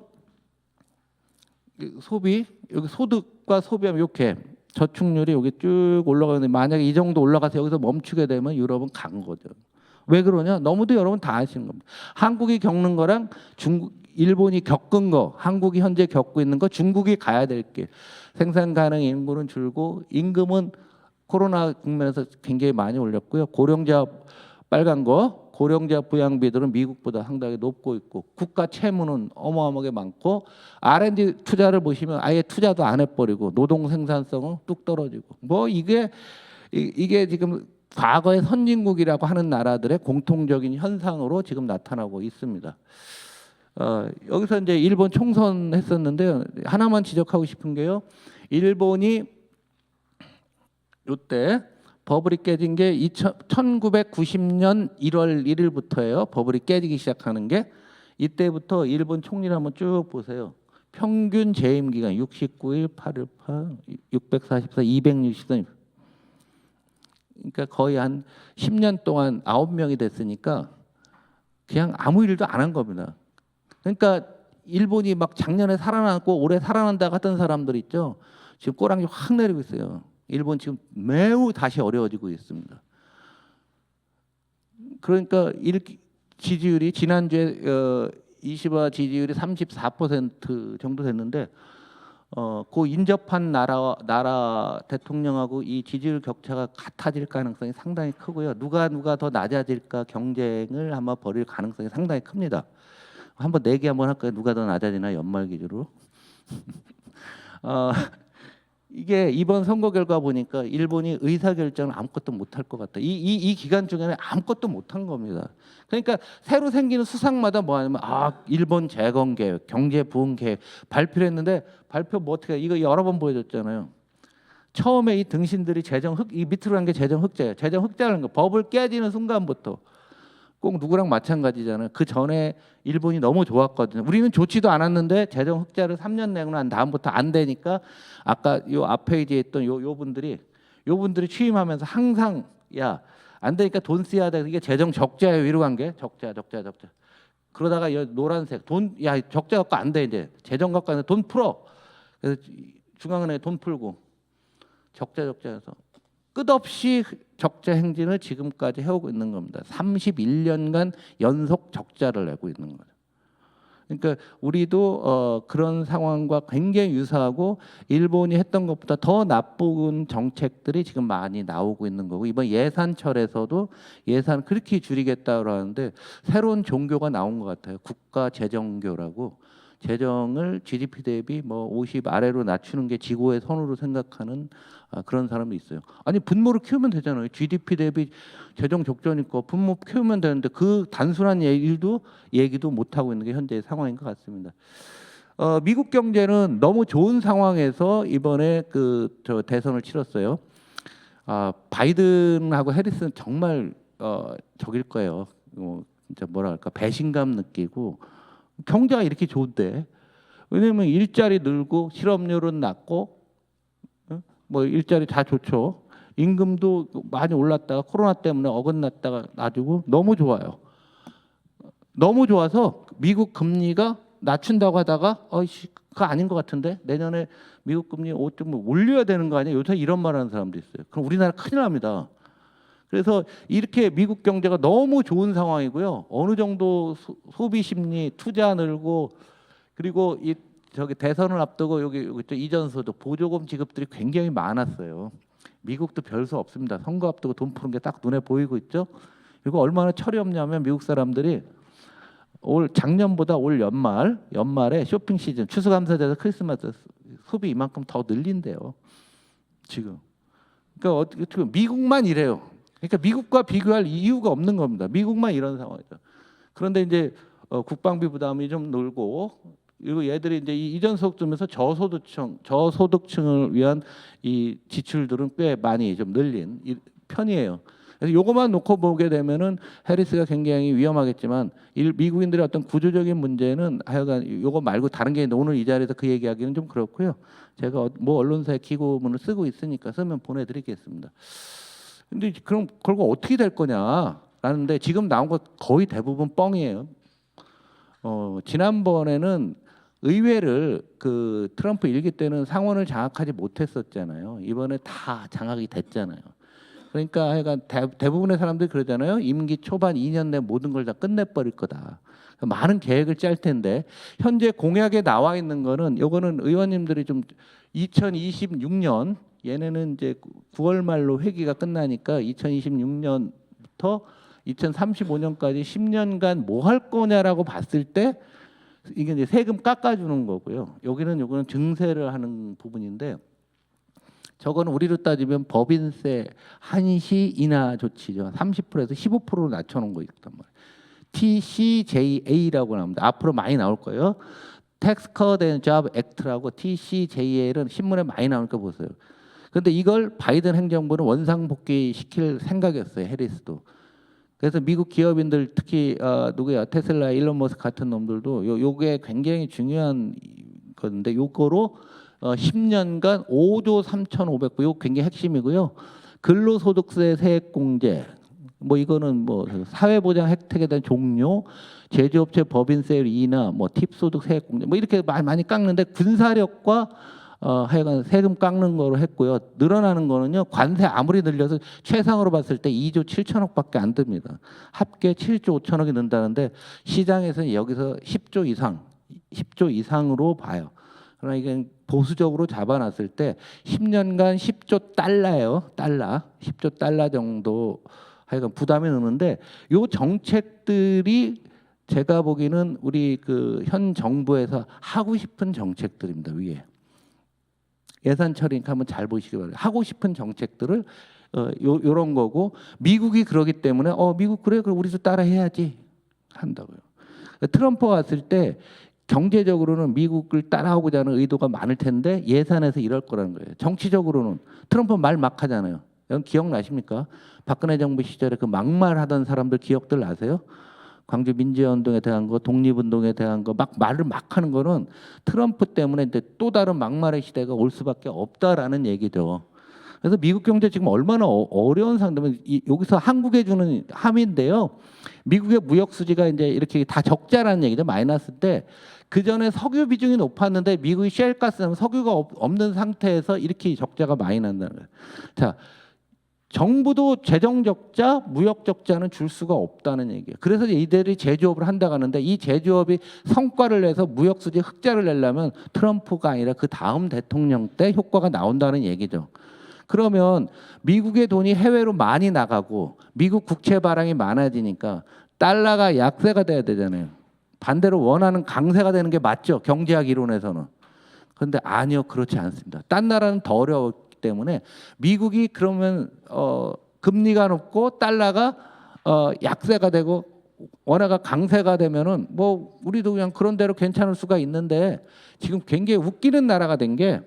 소비, 여기 소득과 소비하면 이렇게 저축률이 여기 쭉 올라가는데 만약에 이 정도 올라가서 여기서 멈추게 되면 유럽은 간 거죠. 왜 그러냐? 너무도 여러분 다 아시는 겁니다. 한국이 겪는 거랑 일본이 겪은 거, 한국이 현재 겪고 있는 거, 중국이 가야 될 길. 생산 가능 인구는 줄고 임금은 코로나 국면에서 굉장히 많이 올렸고요. 고령자 빨간 거, 고령자 부양비들은 미국보다 상당히 높고 있고 국가 채무는 어마어마하게 많고 R&D 투자를 보시면 아예 투자도 안 해버리고 노동 생산성은 뚝 떨어지고 뭐 이게 지금 과거의 선진국이라고 하는 나라들의 공통적인 현상으로 지금 나타나고 있습니다. 여기서 이제 일본 총선 했었는데요. 하나만 지적하고 싶은 게요. 일본이 이때 버블이 깨진 게 1990년 1월 1일부터예요. 버블이 깨지기 시작하는 게 이때부터 일본 총리를 한번 쭉 보세요. 평균 재임 기간 69일, 818, 644, 264. 그러니까 거의 한 10년 동안 9명이 됐으니까 그냥 아무 일도 안 한 겁니다. 그러니까 일본이 막 작년에 살아났고 올해 살아난다 하던 사람들 있죠. 지금 꼬랑지 확 내리고 있어요. 일본 지금 매우 다시 어려워지고 있습니다. 그러니까 지지율이 지난주에 이시바 지지율이 34% 정도 됐는데 그 인접한 나라 대통령하고 이 지지율 격차가 같아질 가능성이 상당히 크고요. 누가 더 낮아질까 경쟁을 한번 벌일 가능성이 상당히 큽니다. 한번 내기 한번 할까요? 누가 더 낮아지나 연말 기준으로? 이게 이번 선거 결과 보니까 일본이 의사결정을 아무것도 못할 것 같다. 이 기간 중에는 아무것도 못한 겁니다. 그러니까 새로 생기는 수상마다 뭐 하냐면 일본 재건 계획, 경제 부흥 계획 발표를 했는데 발표 뭐 어떻게 이거 여러 번 보여줬잖아요. 처음에 이 등신들이 이 밑으로 간 게 재정 흑자예요. 재정 흑자라는 거 버블 깨지는 순간부터 꼭 누구랑 마찬가지잖아요. 그 전에 일본이 너무 좋았거든요. 우리는 좋지도 않았는데 재정 흑자를 3년 내고 난 다음부터 안 되니까 아까 요 앞 페이지에 있던 요 분들이 취임하면서 항상 안 되니까 돈 써야 돼. 이게 재정 적자예요. 위로 간 게 적자. 그러다가 노란색 적자 갖고 안 돼 이제 재정 갖고 안 돼. 돈 풀어. 그래서 중앙은행에 돈 풀고 적자해서 끝없이 적자 행진을 지금까지 해오고 있는 겁니다. 31년간 연속 적자를 내고 있는 거죠. 그러니까 우리도 그런 상황과 굉장히 유사하고 일본이 했던 것보다 더 나쁜 정책들이 지금 많이 나오고 있는 거고 이번 예산철에서도 예산 그렇게 줄이겠다고 하는데 새로운 종교가 나온 것 같아요. 국가재정교라고 재정을 GDP 대비 뭐 50 아래로 낮추는 게 지고의 선으로 생각하는 그런 사람도 있어요. 아니 분모를 키우면 되잖아요. GDP 대비 재정 적자니까 분모 키우면 되는데 그 단순한 얘기도 못 하고 있는 게 현재의 상황인 것 같습니다. 미국 경제는 너무 좋은 상황에서 이번에 저 대선을 치렀어요. 바이든하고 해리스는 정말 적일 거예요. 진짜 뭐랄까 배신감 느끼고 경제가 이렇게 좋은데 왜냐면 일자리 늘고 실업률은 낮고 뭐 일자리 다 좋죠. 임금도 많이 올랐다가 코로나 때문에 어긋났다가 놔주고 너무 좋아요. 너무 좋아서 미국 금리가 낮춘다고 하다가 그거 아닌 것 같은데 내년에 미국 금리 좀 올려야 되는 거 아니야? 요새 이런 말하는 사람도 있어요. 그럼 우리나라 큰일 납니다. 그래서 이렇게 미국 경제가 너무 좋은 상황이고요. 어느 정도 소비 심리, 투자 늘고 그리고 저기 대선을 앞두고 여기 이전소득 보조금 지급들이 굉장히 많았어요. 미국도 별 수 없습니다. 선거 앞두고 돈 푸는 게 딱 눈에 보이고 있죠. 그리고 얼마나 철이 없냐면 미국 사람들이 작년보다 올 연말에 쇼핑 시즌 추수감사절에서 크리스마스 소비 이만큼 더 늘린대요. 지금. 그러니까 어떻게 미국만 이래요. 그러니까 미국과 비교할 이유가 없는 겁니다. 미국만 이런 상황이죠. 그런데 이제 국방비 부담이 좀 늘고 그리고 얘들이 이제 이전 소득주면서 저소득층을 위한 이 지출들은 꽤 많이 좀 늘린 편이에요. 그래서 요것만 놓고 보게 되면은 해리스가 굉장히 위험하겠지만 미국인들의 어떤 구조적인 문제는 하여간 요거 말고 다른 게 있는데 오늘 이 자리에서 그 얘기하기는 좀 그렇고요. 제가 뭐 언론사에 기고문을 쓰고 있으니까 쓰면 보내드리겠습니다. 근데 그럼 그거 어떻게 될 거냐라는데 지금 나온 거 거의 대부분 뻥이에요. 지난번에는 의회를 그 트럼프 일기 때는 상원을 장악하지 못했었잖아요. 이번에 다 장악이 됐잖아요. 그러니까 하여간 대부분의 사람들이 그러잖아요. 임기 초반 2년 내 모든 걸 다 끝내버릴 거다. 많은 계획을 짤 텐데 현재 공약에 나와 있는 거는 요거는 의원님들이 좀 2026년 얘네는 이제 9월 말로 회기가 끝나니까 2026년부터 2035년까지 10년간 뭐 할 거냐라고 봤을 때 이게 이제 세금 깎아주는 거고요. 요거는 증세를 하는 부분인데 저거는 우리로 따지면 법인세 한시 인하 조치죠. 30%에서 15%로 낮춰놓은 거 있단 말이에요. TCJA라고 나옵니다. 앞으로 많이 나올 거예요. Tax Cut and Job Act라고 TCJA는 신문에 많이 나오니까 보세요. 그런데 이걸 바이든 행정부는 원상복귀 시킬 생각이었어요. 해리스도. 그래서 미국 기업인들 특히 누구야 테슬라 일론 머스크 같은 놈들도 요게 굉장히 중요한 건데 요거로 10년간 5조 3,500억 요 굉장히 핵심이고요. 근로소득세 세액공제 뭐 이거는 뭐 사회보장 혜택에 대한 종료, 제조업체 법인세 인하, 뭐 팁소득 세액공제 뭐 이렇게 많이 깎는데 군사력과 하여간 세금 깎는 거로 했고요. 늘어나는 거는요. 관세 아무리 늘려서 최상으로 봤을 때 2조 7천억밖에 안 듭니다. 합계 7조 5천억이 는다는데 시장에서는 여기서 10조 이상으로 봐요. 그러나 이게 보수적으로 잡아놨을 때 10년간 10조 달러예요. 10조 달러 정도 하여간 부담이 느는데 요 정책들이 제가 보기에는 우리 그 현 정부에서 하고 싶은 정책들입니다. 위에. 예산 처리니까 한번 잘 보시기 바랍니다. 하고 싶은 정책들을 요런 거고 미국이 그러기 때문에 미국 그래 그럼 우리도 따라 해야지 한다고요. 트럼프가 왔을 때 경제적으로는 미국을 따라오고자 하는 의도가 많을 텐데 예산에서 이럴 거라는 거예요. 정치적으로는 트럼프 말 막 하잖아요. 여러분 기억나십니까? 박근혜 정부 시절에 그 막말하던 사람들 기억들 나세요? 광주 민주화운동에 대한 거, 독립운동에 대한 거 막 말을 막 하는 거는 트럼프 때문에 이제 또 다른 막말의 시대가 올 수밖에 없다라는 얘기죠. 그래서 미국 경제 지금 얼마나 어려운 상태면 여기서 한국에 주는 함인데요. 미국의 무역 수지가 이제 이렇게 다 적자라는 얘기죠. 마이너스 때 그 전에 석유 비중이 높았는데 미국이 셰일가스는 석유가 없는 상태에서 이렇게 적자가 많이 난다는 거예요. 자. 정부도 재정 적자, 무역 적자는 줄 수가 없다는 얘기예요. 그래서 이들이 제조업을 한다고 하는데 이 제조업이 성과를 내서 무역 수지 흑자를 내려면 트럼프가 아니라 그 다음 대통령 때 효과가 나온다는 얘기죠. 그러면 미국의 돈이 해외로 많이 나가고 미국 국채 발행이 많아지니까 달러가 약세가 돼야 되잖아요. 반대로 원하는 강세가 되는 게 맞죠. 경제학 이론에서는. 그런데 아니요. 그렇지 않습니다. 딴 나라는 더 어려웠기 때문에 미국이 그러면 금리가 높고 달러가 약세가 되고 원화가 강세가 되면은 뭐 우리도 그냥 그런 대로 괜찮을 수가 있는데 지금 굉장히 웃기는 나라가 된 게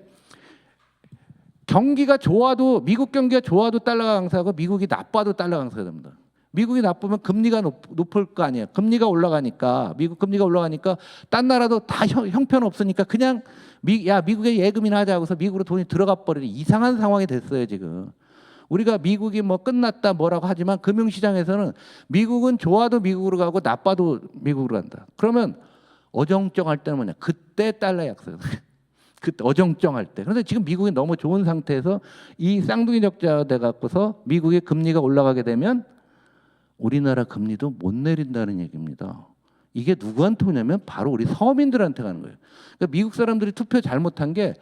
경기가 좋아도 미국 경기가 좋아도 달러가 강세하고 미국이 나빠도 달러가 강세가 됩니다. 미국이 나쁘면 금리가 높을 거 아니에요. 금리가 올라가니까 미국 금리가 올라가니까 딴 나라도 다 형편 없으니까 그냥 미국에 예금이나 하자고서 미국으로 돈이 들어가 버리는 이상한 상황이 됐어요 지금. 우리가 미국이 뭐 끝났다 뭐라고 하지만 금융시장에서는 미국은 좋아도 미국으로 가고 나빠도 미국으로 간다. 그러면 어정쩡할 때는 뭐냐? 그때 달러 약세. 그때 어정쩡할 때. 그런데 지금 미국이 너무 좋은 상태에서 이 쌍둥이 적자가 돼 갖고서 미국의 금리가 올라가게 되면 우리나라 금리도 못 내린다는 얘기입니다. 이게 누구한테 오냐면 바로 우리 서민들한테 가는 거예요. 그러니까 미국 사람들이 투표 잘못한 게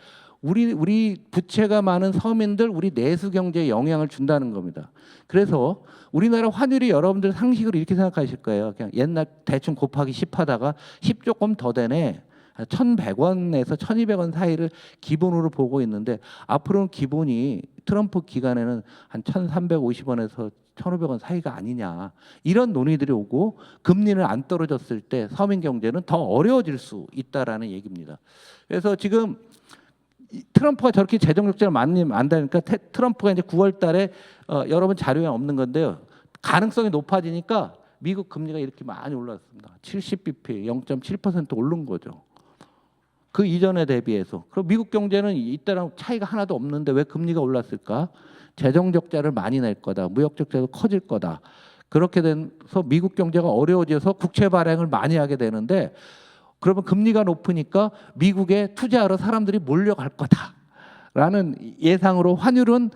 우리 부채가 많은 서민들 우리 내수 경제에 영향을 준다는 겁니다. 그래서 우리나라 환율이 여러분들 상식으로 이렇게 생각하실 거예요. 그냥 옛날 대충 곱하기 10 하다가 10 조금 더 되네. 1,100원에서 1,200원 사이를 기본으로 보고 있는데 앞으로는 기본이 트럼프 기간에는 한 1,350원에서 1,500원 사이가 아니냐. 이런 논의들이 오고 금리는 안 떨어졌을 때 서민 경제는 더 어려워질 수 있다라는 얘기입니다. 그래서 지금 트럼프가 저렇게 재정 적자를 많이 만다니까 트럼프가 이제 9월 달에 여러분 자료에 없는 건데요. 가능성이 높아지니까 미국 금리가 이렇게 많이 올랐습니다. 70bp 0.7% 오른 거죠. 그 이전에 대비해서. 그럼 미국 경제는 이때랑 차이가 하나도 없는데 왜 금리가 올랐을까? 재정 적자를 많이 낼 거다. 무역 적자도 커질 거다. 그렇게 돼서 미국 경제가 어려워져서 국채 발행을 많이 하게 되는데 그러면 금리가 높으니까 미국에 투자하러 사람들이 몰려갈 거다라는 예상으로 환율은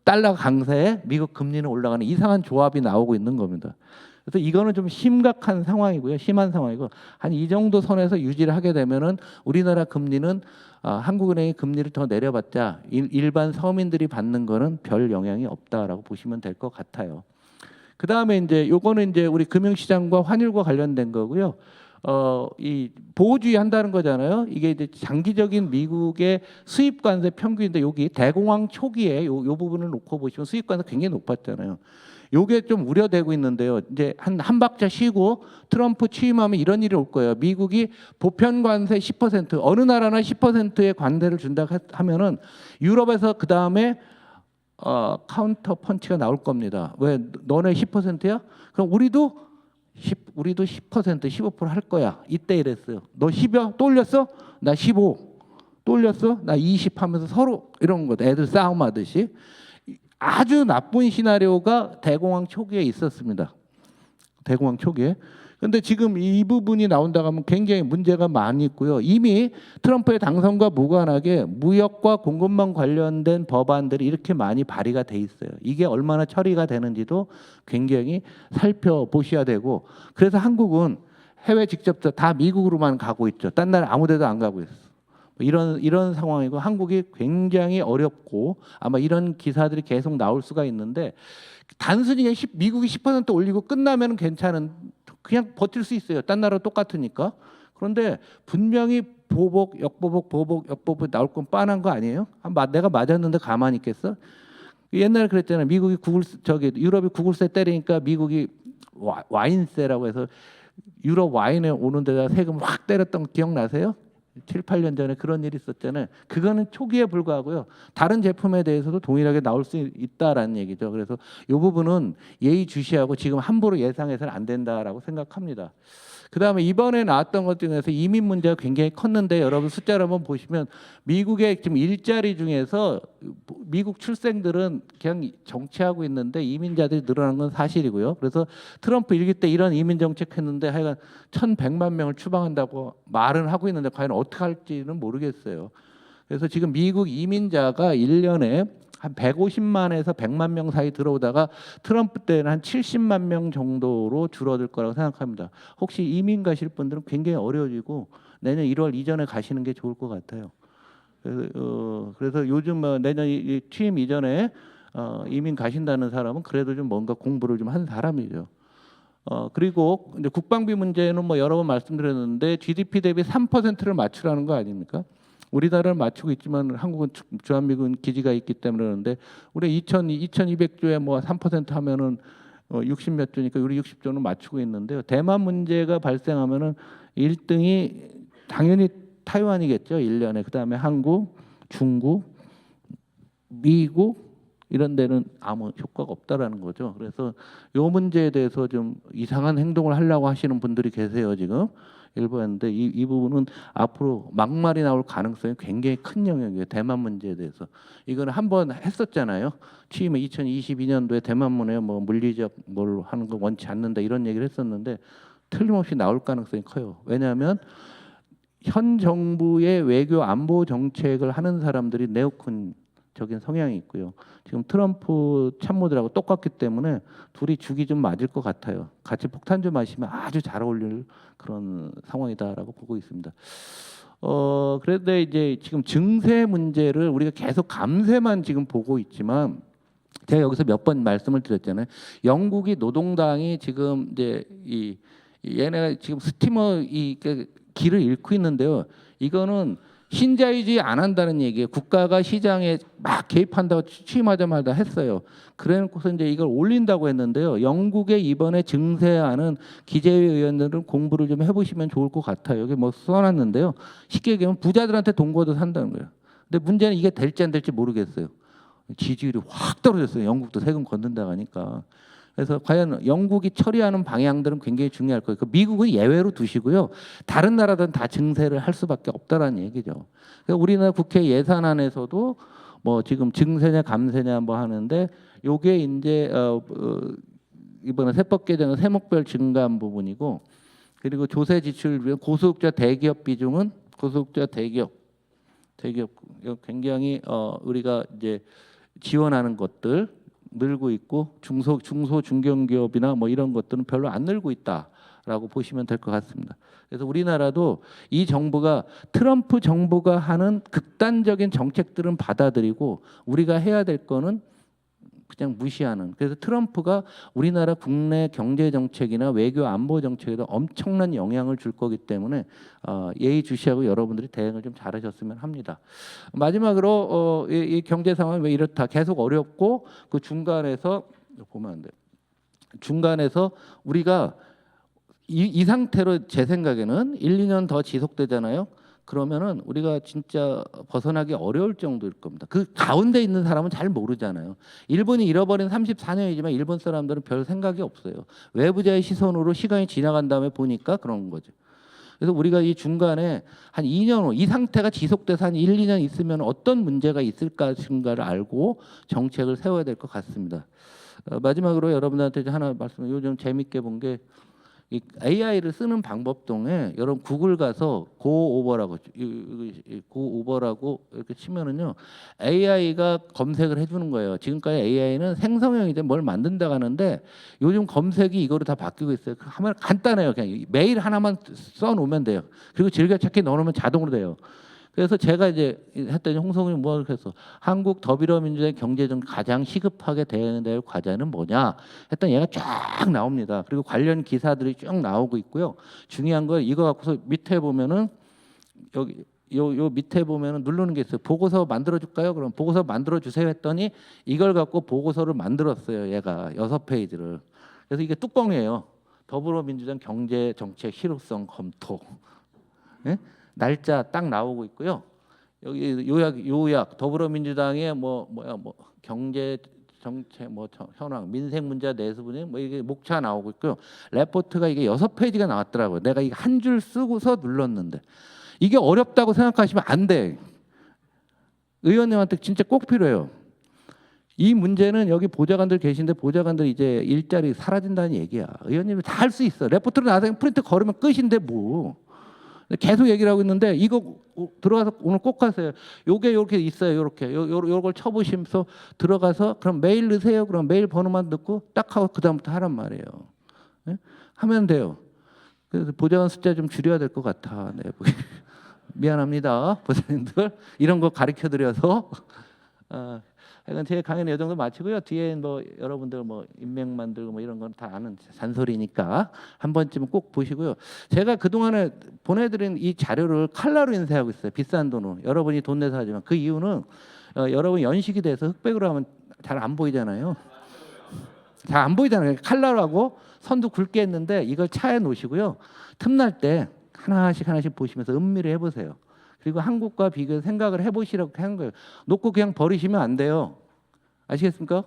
달러 강세에 미국 금리는 올라가는 이상한 조합이 나오고 있는 겁니다. 그래서 이거는 좀 심각한 상황이고요. 심한 상황이고 한 이 정도 선에서 유지를 하게 되면은 우리나라 금리는 한국은행이 금리를 더 내려봤자 일반 서민들이 받는 거는 별 영향이 없다라고 보시면 될 것 같아요. 그 다음에 이제 요거는 이제 우리 금융시장과 환율과 관련된 거고요. 이 보호주의 한다는 거잖아요. 이게 이제 장기적인 미국의 수입 관세 평균인데 여기 대공황 초기에 요 부분을 놓고 보시면 수입 관세 굉장히 높았잖아요. 요게 좀 우려되고 있는데요. 이제 한 박자 쉬고 트럼프 취임하면 이런 일이 올 거예요. 미국이 보편 관세 10% 어느 나라나 10%의 관세를 준다 하면은 유럽에서 그 다음에 카운터 펀치가 나올 겁니다. 왜 너네 10%야? 그럼 우리도 10%, 15%할 거야. 이때 이랬어요. 너 10이야? 또 올렸어? 나 15. 또 올렸어? 나 20 하면서 서로 이런 거 애들 싸움하듯이 아주 나쁜 시나리오가 대공황 초기에 있었습니다. 대공황 초기에. 근데 지금 이 부분이 나온다고 하면 굉장히 문제가 많이 있고요. 이미 트럼프의 당선과 무관하게 무역과 공급망 관련된 법안들이 이렇게 많이 발의가 돼 있어요. 이게 얼마나 처리가 되는지도 굉장히 살펴보셔야 되고 그래서 한국은 해외 직접적 다 미국으로만 가고 있죠. 딴 나라 아무 데도 안 가고 있어. 이런 상황이고 한국이 굉장히 어렵고 아마 이런 기사들이 계속 나올 수가 있는데 단순히 미국이 10% 올리고 끝나면 괜찮은 그냥 버틸 수 있어요. 딴 나라 똑같으니까. 그런데 분명히 보복, 역보복, 보복, 역보복 나올 건 뻔한 거 아니에요? 내가 맞았는데 가만히 있겠어? 옛날에 그랬잖아요. 미국이 유럽이 구글세 때리니까 미국이 와인세라고 해서 유럽 와인에 오는 데다 세금 확 때렸던 거 기억나세요? 7, 8년 전에 그런 일이 있었잖아요. 그거는 초기에 불과하고요. 다른 제품에 대해서도 동일하게 나올 수 있다라는 얘기죠. 그래서 이 부분은 예의주시하고 지금 함부로 예상해서는 안 된다라고 생각합니다. 그다음에 이번에 나왔던 것 중에서 이민 문제가 굉장히 컸는데 여러분 숫자를 한번 보시면 미국의 지금 일자리 중에서 미국 출생들은 그냥 정치하고 있는데 이민자들이 늘어난 건 사실이고요. 그래서 트럼프 일기 때 이런 이민 정책 했는데 하여간 1,100만 명을 추방한다고 말은 하고 있는데 과연 어떻게 할지는 모르겠어요. 그래서 지금 미국 이민자가 1년에 한 150만에서 100만 명 사이 들어오다가 트럼프 때는 한 70만 명 정도로 줄어들 거라고 생각합니다. 혹시 이민 가실 분들은 굉장히 어려워지고 내년 1월 이전에 가시는 게 좋을 것 같아요. 그래서 요즘 내년 취임 이전에 이민 가신다는 사람은 그래도 좀 뭔가 공부를 좀 한 사람이죠. 그리고 이제 국방비 문제는 여러 번 말씀드렸는데 GDP 대비 3%를 맞추라는 거 아닙니까? 우리나라는 맞추고 있지만 한국은 주한미군 기지가 있기 때문에 그러는데 우리 2,200조에 3% 하면은 60몇 조니까 우리 60조는 맞추고 있는데요. 대만 문제가 발생하면은 1등이 당연히 타이완이겠죠. 1년에. 그다음에 한국, 중국, 미국 이런 데는 아무 효과가 없다라는 거죠. 그래서 이 문제에 대해서 좀 이상한 행동을 하려고 하시는 분들이 계세요, 지금. 일부였는데 이 부분은 앞으로 막말이 나올 가능성이 굉장히 큰 영역이에요. 대만 문제에 대해서. 이거는 한번 했었잖아요. 취임에 2022년도에 대만문에 물리적 뭘 하는 거 원치 않는다 이런 얘기를 했었는데 틀림없이 나올 가능성이 커요. 왜냐하면 현 정부의 외교 안보 정책을 하는 사람들이 네오콘적인 성향이 있고요. 지금 트럼프 참모들하고 똑같기 때문에 둘이 죽이 좀 맞을 것 같아요. 같이 폭탄 좀 마시면 아주 잘 어울릴 그런 상황이다라고 보고 있습니다. 그런데 이제 지금 증세 문제를 우리가 계속 감세만 지금 보고 있지만 제가 여기서 몇 번 말씀을 드렸잖아요. 영국이 노동당이 지금 이제 얘네가 지금 스티머 길을 잃고 있는데요. 이거는 신자유주의 안 한다는 얘기예요. 국가가 시장에 막 개입한다고 취임하자마자 했어요. 그래놓고서 이제 이걸 올린다고 했는데요. 영국의 이번에 증세하는 기재위 의원들은 공부를 좀 해보시면 좋을 것 같아요. 여기 써놨는데요. 쉽게 얘기하면 부자들한테 돈 거둬 산다는 거예요. 근데 문제는 이게 될지 안 될지 모르겠어요. 지지율이 확 떨어졌어요. 영국도 세금 걷는다고 하니까. 그래서 과연 영국이 처리하는 방향들은 굉장히 중요할 거예요. 미국은 예외로 두시고요. 다른 나라들은 다 증세를 할 수밖에 없다라는 얘기죠. 그러니까 우리나라 국회 예산안에서도 뭐 지금 증세냐 감세냐 뭐 하는데 요게 이제 이번에 세법 개정은 세목별 증가한 부분이고 그리고 조세 지출 비용 고소득자 대기업 비중은 고소득자 대기업 굉장히 우리가 이제 지원하는 것들 늘고 있고 중소 중견기업이나 뭐 이런 것들은 별로 안 늘고 있다라고 보시면 될 것 같습니다. 그래서 우리나라도 이 정부가 트럼프 정부가 하는 극단적인 정책들은 받아들이고 우리가 해야 될 거는 그냥 무시하는. 그래서 트럼프가 우리나라 국내 경제 정책이나 외교 안보 정책에도 엄청난 영향을 줄 거기 때문에 예의주시하고 여러분들이 대응을 좀 잘하셨으면 합니다. 마지막으로 이 경제 상황이 왜 이렇다 계속 어렵고 그 중간에서 보면 안 돼요. 중간에서 우리가 이 상태로 제 생각에는 1, 2년 더 지속되잖아요. 그러면은 우리가 진짜 벗어나기 어려울 정도일 겁니다. 그 가운데 있는 사람은 잘 모르잖아요. 일본이 잃어버린 34년이지만 일본 사람들은 별 생각이 없어요. 외부자의 시선으로 시간이 지나간 다음에 보니까 그런 거죠. 그래서 우리가 이 중간에 한 2년 후 이 상태가 지속돼서 한 1, 2년 있으면 어떤 문제가 있을까를 알고 정책을 세워야 될 것 같습니다. 마지막으로 여러분들한테 하나 말씀. 요즘 재밌게 본 게 이 AI를 쓰는 방법 중에 여러분 구글 가서 고오버라고 이렇게 치면은요 AI가 검색을 해주는 거예요. 지금까지 AI는 생성형이든 뭘 만든다고 하는데 요즘 검색이 이거로 다 바뀌고 있어요. 하면 간단해요. 그냥 메일 하나만 써놓으면 돼요. 그리고 즐겨찾기 넣어놓으면 자동으로 돼요. 그래서 제가 이제 했더니 홍성훈이 뭐 그랬어. 한국 더불어민주당의 경제정 가장 시급하게 대응해야 될 과제는 뭐냐 했더니 얘가 쫙 나옵니다. 그리고 관련 기사들이 쭉 나오고 있고요. 중요한 건 이거 갖고서 밑에 보면은 여기 요 밑에 보면은 누르는 게 있어요. 보고서 만들어 줄까요? 그럼 보고서 만들어 주세요 했더니 이걸 갖고 보고서를 만들었어요. 얘가 6페이지를. 그래서 이게 뚜껑이에요. 더불어민주당 경제 정책 실효성 검토. 예? 날짜 딱 나오고 있고요. 여기 요약 더불어민주당의 뭐 경제 정책 뭐 현황 민생 문제 내수분이 뭐 이게 목차 나오고 있고요. 레포트가 이게 6페이지가 나왔더라고요. 내가 이거 한 줄 쓰고서 눌렀는데 이게 어렵다고 생각하시면 안 돼. 의원님한테 진짜 꼭 필요해요. 이 문제는 여기 보좌관들 계신데 보좌관들 이제 일자리 사라진다는 얘기야. 의원님이 다 할 수 있어. 레포트로 나중에 프린트 걸으면 끝인데 뭐. 계속 얘기를 하고 있는데 이거 들어가서 오늘 꼭 하세요. 요게 이렇게 있어요. 이렇게 요걸 쳐보시면서 들어가서 그럼 메일 넣으세요. 그럼 메일 번호만 넣고 딱 하고 그 다음부터 하란 말이에요. 네? 하면 돼요. 그래서 보좌관 숫자 좀 줄여야 될 것 같아. 네. 미안합니다, 보좌관들 이런 거 가르쳐 드려서. 하여간 제 강의는 이 정도 마치고요. 뒤에 뭐 여러분들 뭐 인맥 만들고 뭐 이런 건 다 아는 잔소리니까 한 번쯤은 꼭 보시고요. 제가 그동안에 보내드린 이 자료를 칼라로 인쇄하고 있어요. 비싼 돈으로. 여러분이 돈 내서 하지만 그 이유는 여러분 연식이 돼서 흑백으로 하면 잘 안 보이잖아요. 잘 안 보이잖아요. 칼라로 하고 선도 굵게 했는데 이걸 차에 놓으시고요. 틈날 때 하나씩 보시면서 음미를 해보세요. 그리고 한국과 비교 생각을 해보시라고 하는 거예요. 놓고 그냥 버리시면 안 돼요. 아시겠습니까?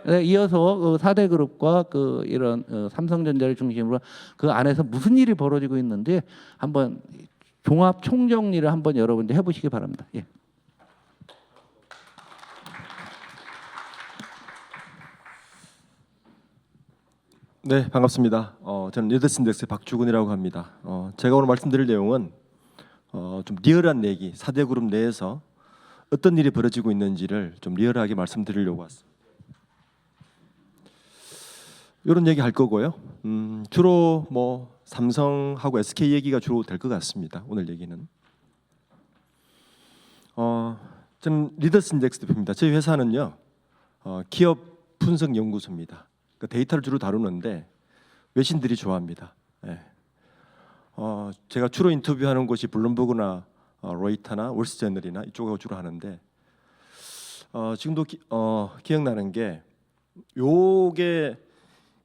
네, 이어서 4대 그룹과 그 이런 삼성전자를 중심으로 그 안에서 무슨 일이 벌어지고 있는지 한번 종합 총정리를 한번 여러분들 해보시기 바랍니다. 예. 네, 반갑습니다. 저는 리더스 인덱스의 박주근이라고 합니다. 제가 오늘 말씀드릴 내용은 좀 리얼한 얘기, 4대 그룹 내에서 어떤 일이 벌어지고 있는지를 좀 리얼하게 말씀드리려고 왔습니다. 이런 얘기 할 거고요. 주로 뭐 삼성하고 SK 얘기가 주로 될 것 같습니다. 오늘 얘기는. 저는 리더스 인덱스 대표입니다. 저희 회사는요, 기업 분석 연구소입니다. 그 데이터를 주로 다루는데 외신들이 좋아합니다. 네. 제가 주로 인터뷰하는 곳이 블룸버그나 로이터나 월스트저널이나 이쪽하고 주로 하는데 지금도 기억나는 게 요게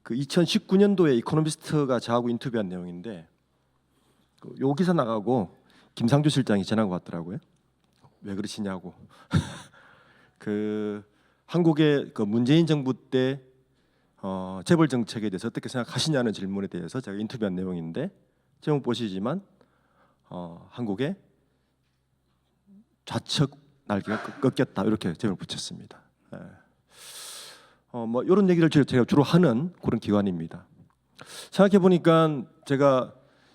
그 2019년도에 이코노미스트가 저하고 인터뷰한 내용인데 요 기사 나가고 김상조 실장이 전화가 왔더라고요. 왜 그러시냐고. 그 한국의 그 문재인 정부 때 재벌 정책에 대해서 어떻게 생각하시냐는 질문에 대해서 제가 인터뷰한 내용인데 제목 보시지만 한국의 좌측 날개가 꺾였다 이렇게 제목을 붙였습니다. 예. 뭐 이런 얘기를 제가 주로 하는 그런 기관입니다. 생각해 보니까 제가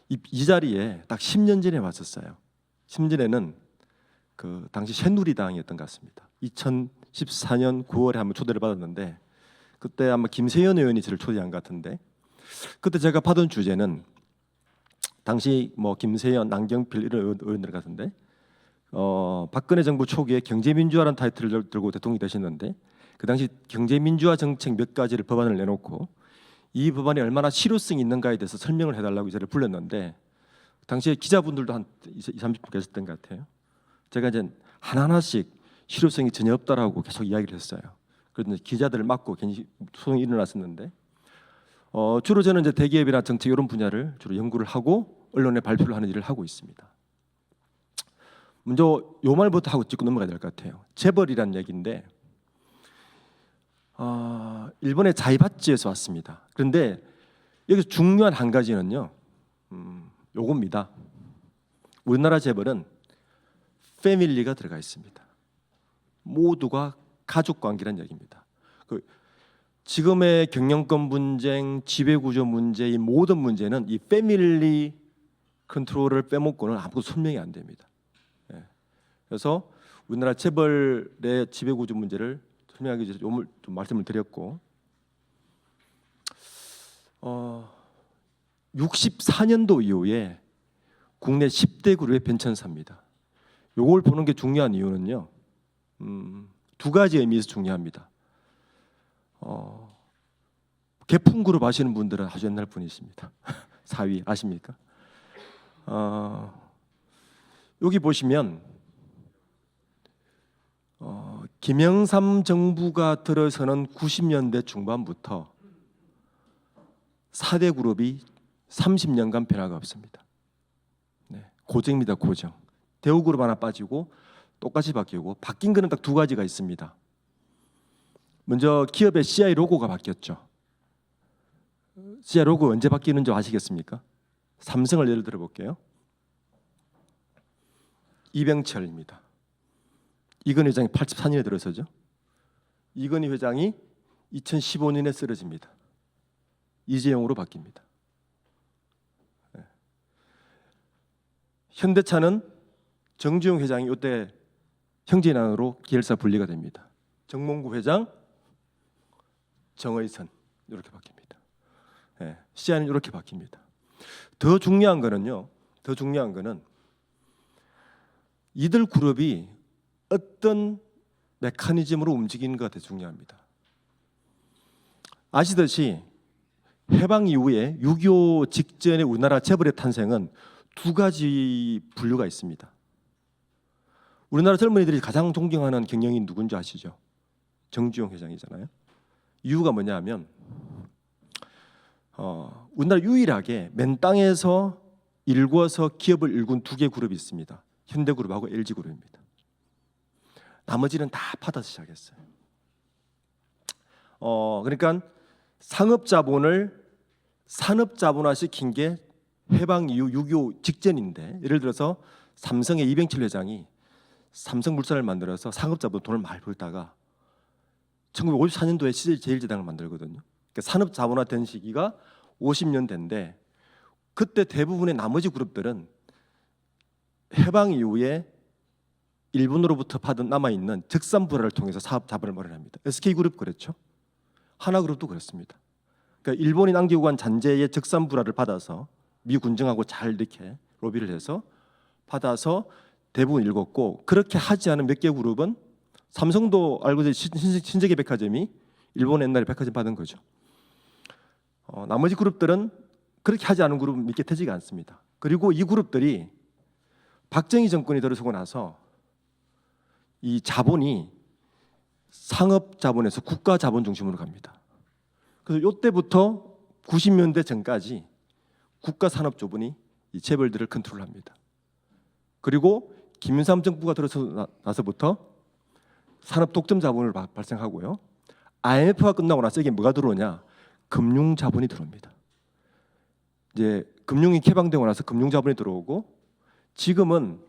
이 자리에 딱 10년 전에 왔었어요. 10년 전에는 그 당시 새누리당이었던 것 같습니다. 2014년 9월에 한번 초대를 받았는데 그때 아마 김세연 의원이 저를 초대한 것 같은데 그때 제가 받은 주제는 당시 뭐 김세연, 남경필 이런 의원들 같은데 박근혜 정부 초기에 경제민주화라는 타이틀을 들고 대통령이 되셨는데 그 당시 경제민주화 정책 몇 가지를 법안을 내놓고 이 법안이 얼마나 실효성이 있는가에 대해서 설명을 해달라고 저를 불렀는데 당시에 기자분들도 한 20, 30분 계셨던 것 같아요. 제가 이제 하나하나씩 실효성이 전혀 없다라고 계속 이야기를 했어요. 그런데 기자들을 막고 괜히 소송이 일어났었는데 주로 저는 이제 대기업이나 정책 이런 분야를 주로 연구를 하고 언론에 발표를 하는 일을 하고 있습니다. 먼저 요 말부터 하고 짚고 넘어가야 될 것 같아요. 재벌이란 얘기인데 일본의 자이바치에서 왔습니다. 그런데 여기서 중요한 한 가지는요, 요겁니다. 우리나라 재벌은 패밀리가 들어가 있습니다. 모두가 가족 관계라는 얘기입니다. 지금의 경영권 분쟁, 지배구조 문제, 이 모든 문제는 이 패밀리 컨트롤을 빼먹고는 아무것도 설명이 안 됩니다. 예. 그래서 우리나라 재벌의 지배구조 문제를 설명하기 위해서 좀 말씀을 드렸고 64년도 이후에 국내 10대 그룹의 변천사입니다. 요걸 보는 게 중요한 이유는요. 두 가지 의미에서 중요합니다. 개풍 그룹 아시는 분들은 아주 옛날 분이십니다. 4위 아십니까? 여기 보시면 김영삼 정부가 들어서는 90년대 중반부터 4대 그룹이 30년간 변화가 없습니다. 네, 고정입니다. 고정. 대우그룹 하나 빠지고 똑같이 바뀌고 바뀐 거는 딱 두 가지가 있습니다. 먼저 기업의 CI 로고가 바뀌었죠. CI 로고 언제 바뀌는지 아시겠습니까? 삼성을 예를 들어 볼게요. 이병철입니다. 이건희 회장이 84년에 들어서죠. 이건희 회장이 2015년에 쓰러집니다. 이재용으로 바뀝니다. 네. 현대차는 정주영 회장이 이때 형제난으로 계열사 분리가 됩니다. 정몽구 회장, 정의선 이렇게 바뀝니다. 네. CI는 이렇게 바뀝니다. 더 중요한 거는요. 더 중요한 거는 이들 그룹이 어떤 메커니즘으로 움직이는가 되게 중요합니다. 아시듯이 해방 이후에 6.25 직전에 우리나라 재벌의 탄생은 두 가지 분류가 있습니다. 우리나라 젊은이들이 가장 존경하는 경영인 누군지 아시죠? 정주영 회장이잖아요. 이유가 뭐냐 하면 우리나라 유일하게 맨 땅에서 일구어서 기업을 일군 두 개 그룹이 있습니다. 현대그룹하고 LG그룹입니다. 나머지는 다 받아서 시작했어요. 그러니까 상업자본을 산업자본화 시킨 게 해방 이후 6.25 직전인데 예를 들어서 삼성의 이병철 회장이 삼성물산을 만들어서 상업자본 돈을 많이 벌다가 1954년도에 CJ제일제당을 만들거든요. 그러니까 산업자본화된 시기가 50년대인데 그때 대부분의 나머지 그룹들은 해방 이후에 일본으로부터 받은 남아있는 적산불화를 통해서 사업 자본을 마련합니다. SK그룹 그렇죠. 하나그룹도 그렇습니다. 그러니까 일본이 남기고 간 잔재의 적산불화를 받아서 미 군정하고 잘 이렇게 로비를 해서 받아서 대부분 읽었고 그렇게 하지 않은 몇 개 그룹은 삼성도 알고 있는 신세계 백화점이 일본 옛날에 백화점 받은 거죠. 나머지 그룹들은 그렇게 하지 않은 그룹은 믿게 되지가 않습니다. 그리고 이 그룹들이 박정희 정권이 들어서고 나서 이 자본이 상업 자본에서 국가 자본 중심으로 갑니다. 그래서 이때부터 90년대 전까지 국가 산업 자본이 이 재벌들을 컨트롤합니다. 그리고 김영삼 정부가 들어서 나서부터 산업 독점 자본을 발생하고요. IMF가 끝나고 나서 이게 뭐가 들어오냐? 금융 자본이 들어옵니다. 이제 금융이 개방되고 나서 금융 자본이 들어오고 지금은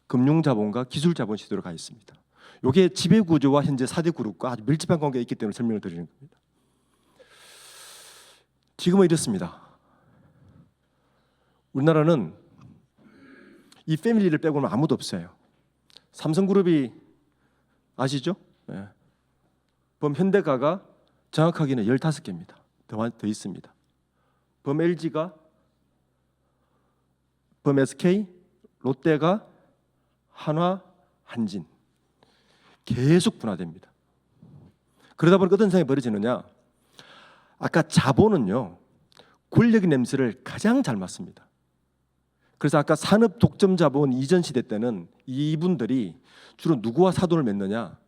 금융자본과 기술자본 시대로 가 있습니다. 이게 지배구조와 현재 4대 그룹과 아주 밀접한 관계가 있기 때문에 설명을 드리는 겁니다. 지금은 이렇습니다. 우리나라는 이 패밀리를 빼고는 아무도 없어요. 삼성그룹이 아시죠? 네. 범현대가가 정확하게는 15개입니다. 더 있습니다. 범LG가, 범SK, 롯데가, 한화, 한진 계속 분화됩니다. 그러다 보니까 어떤 상황이 벌어지느냐? 아까 자본은요, 권력의 냄새를 가장 잘 맡습니다. 그래서 아까 산업 독점 자본 이전 시대 때는 이분들이 주로 누구와 사돈을 맺느냐?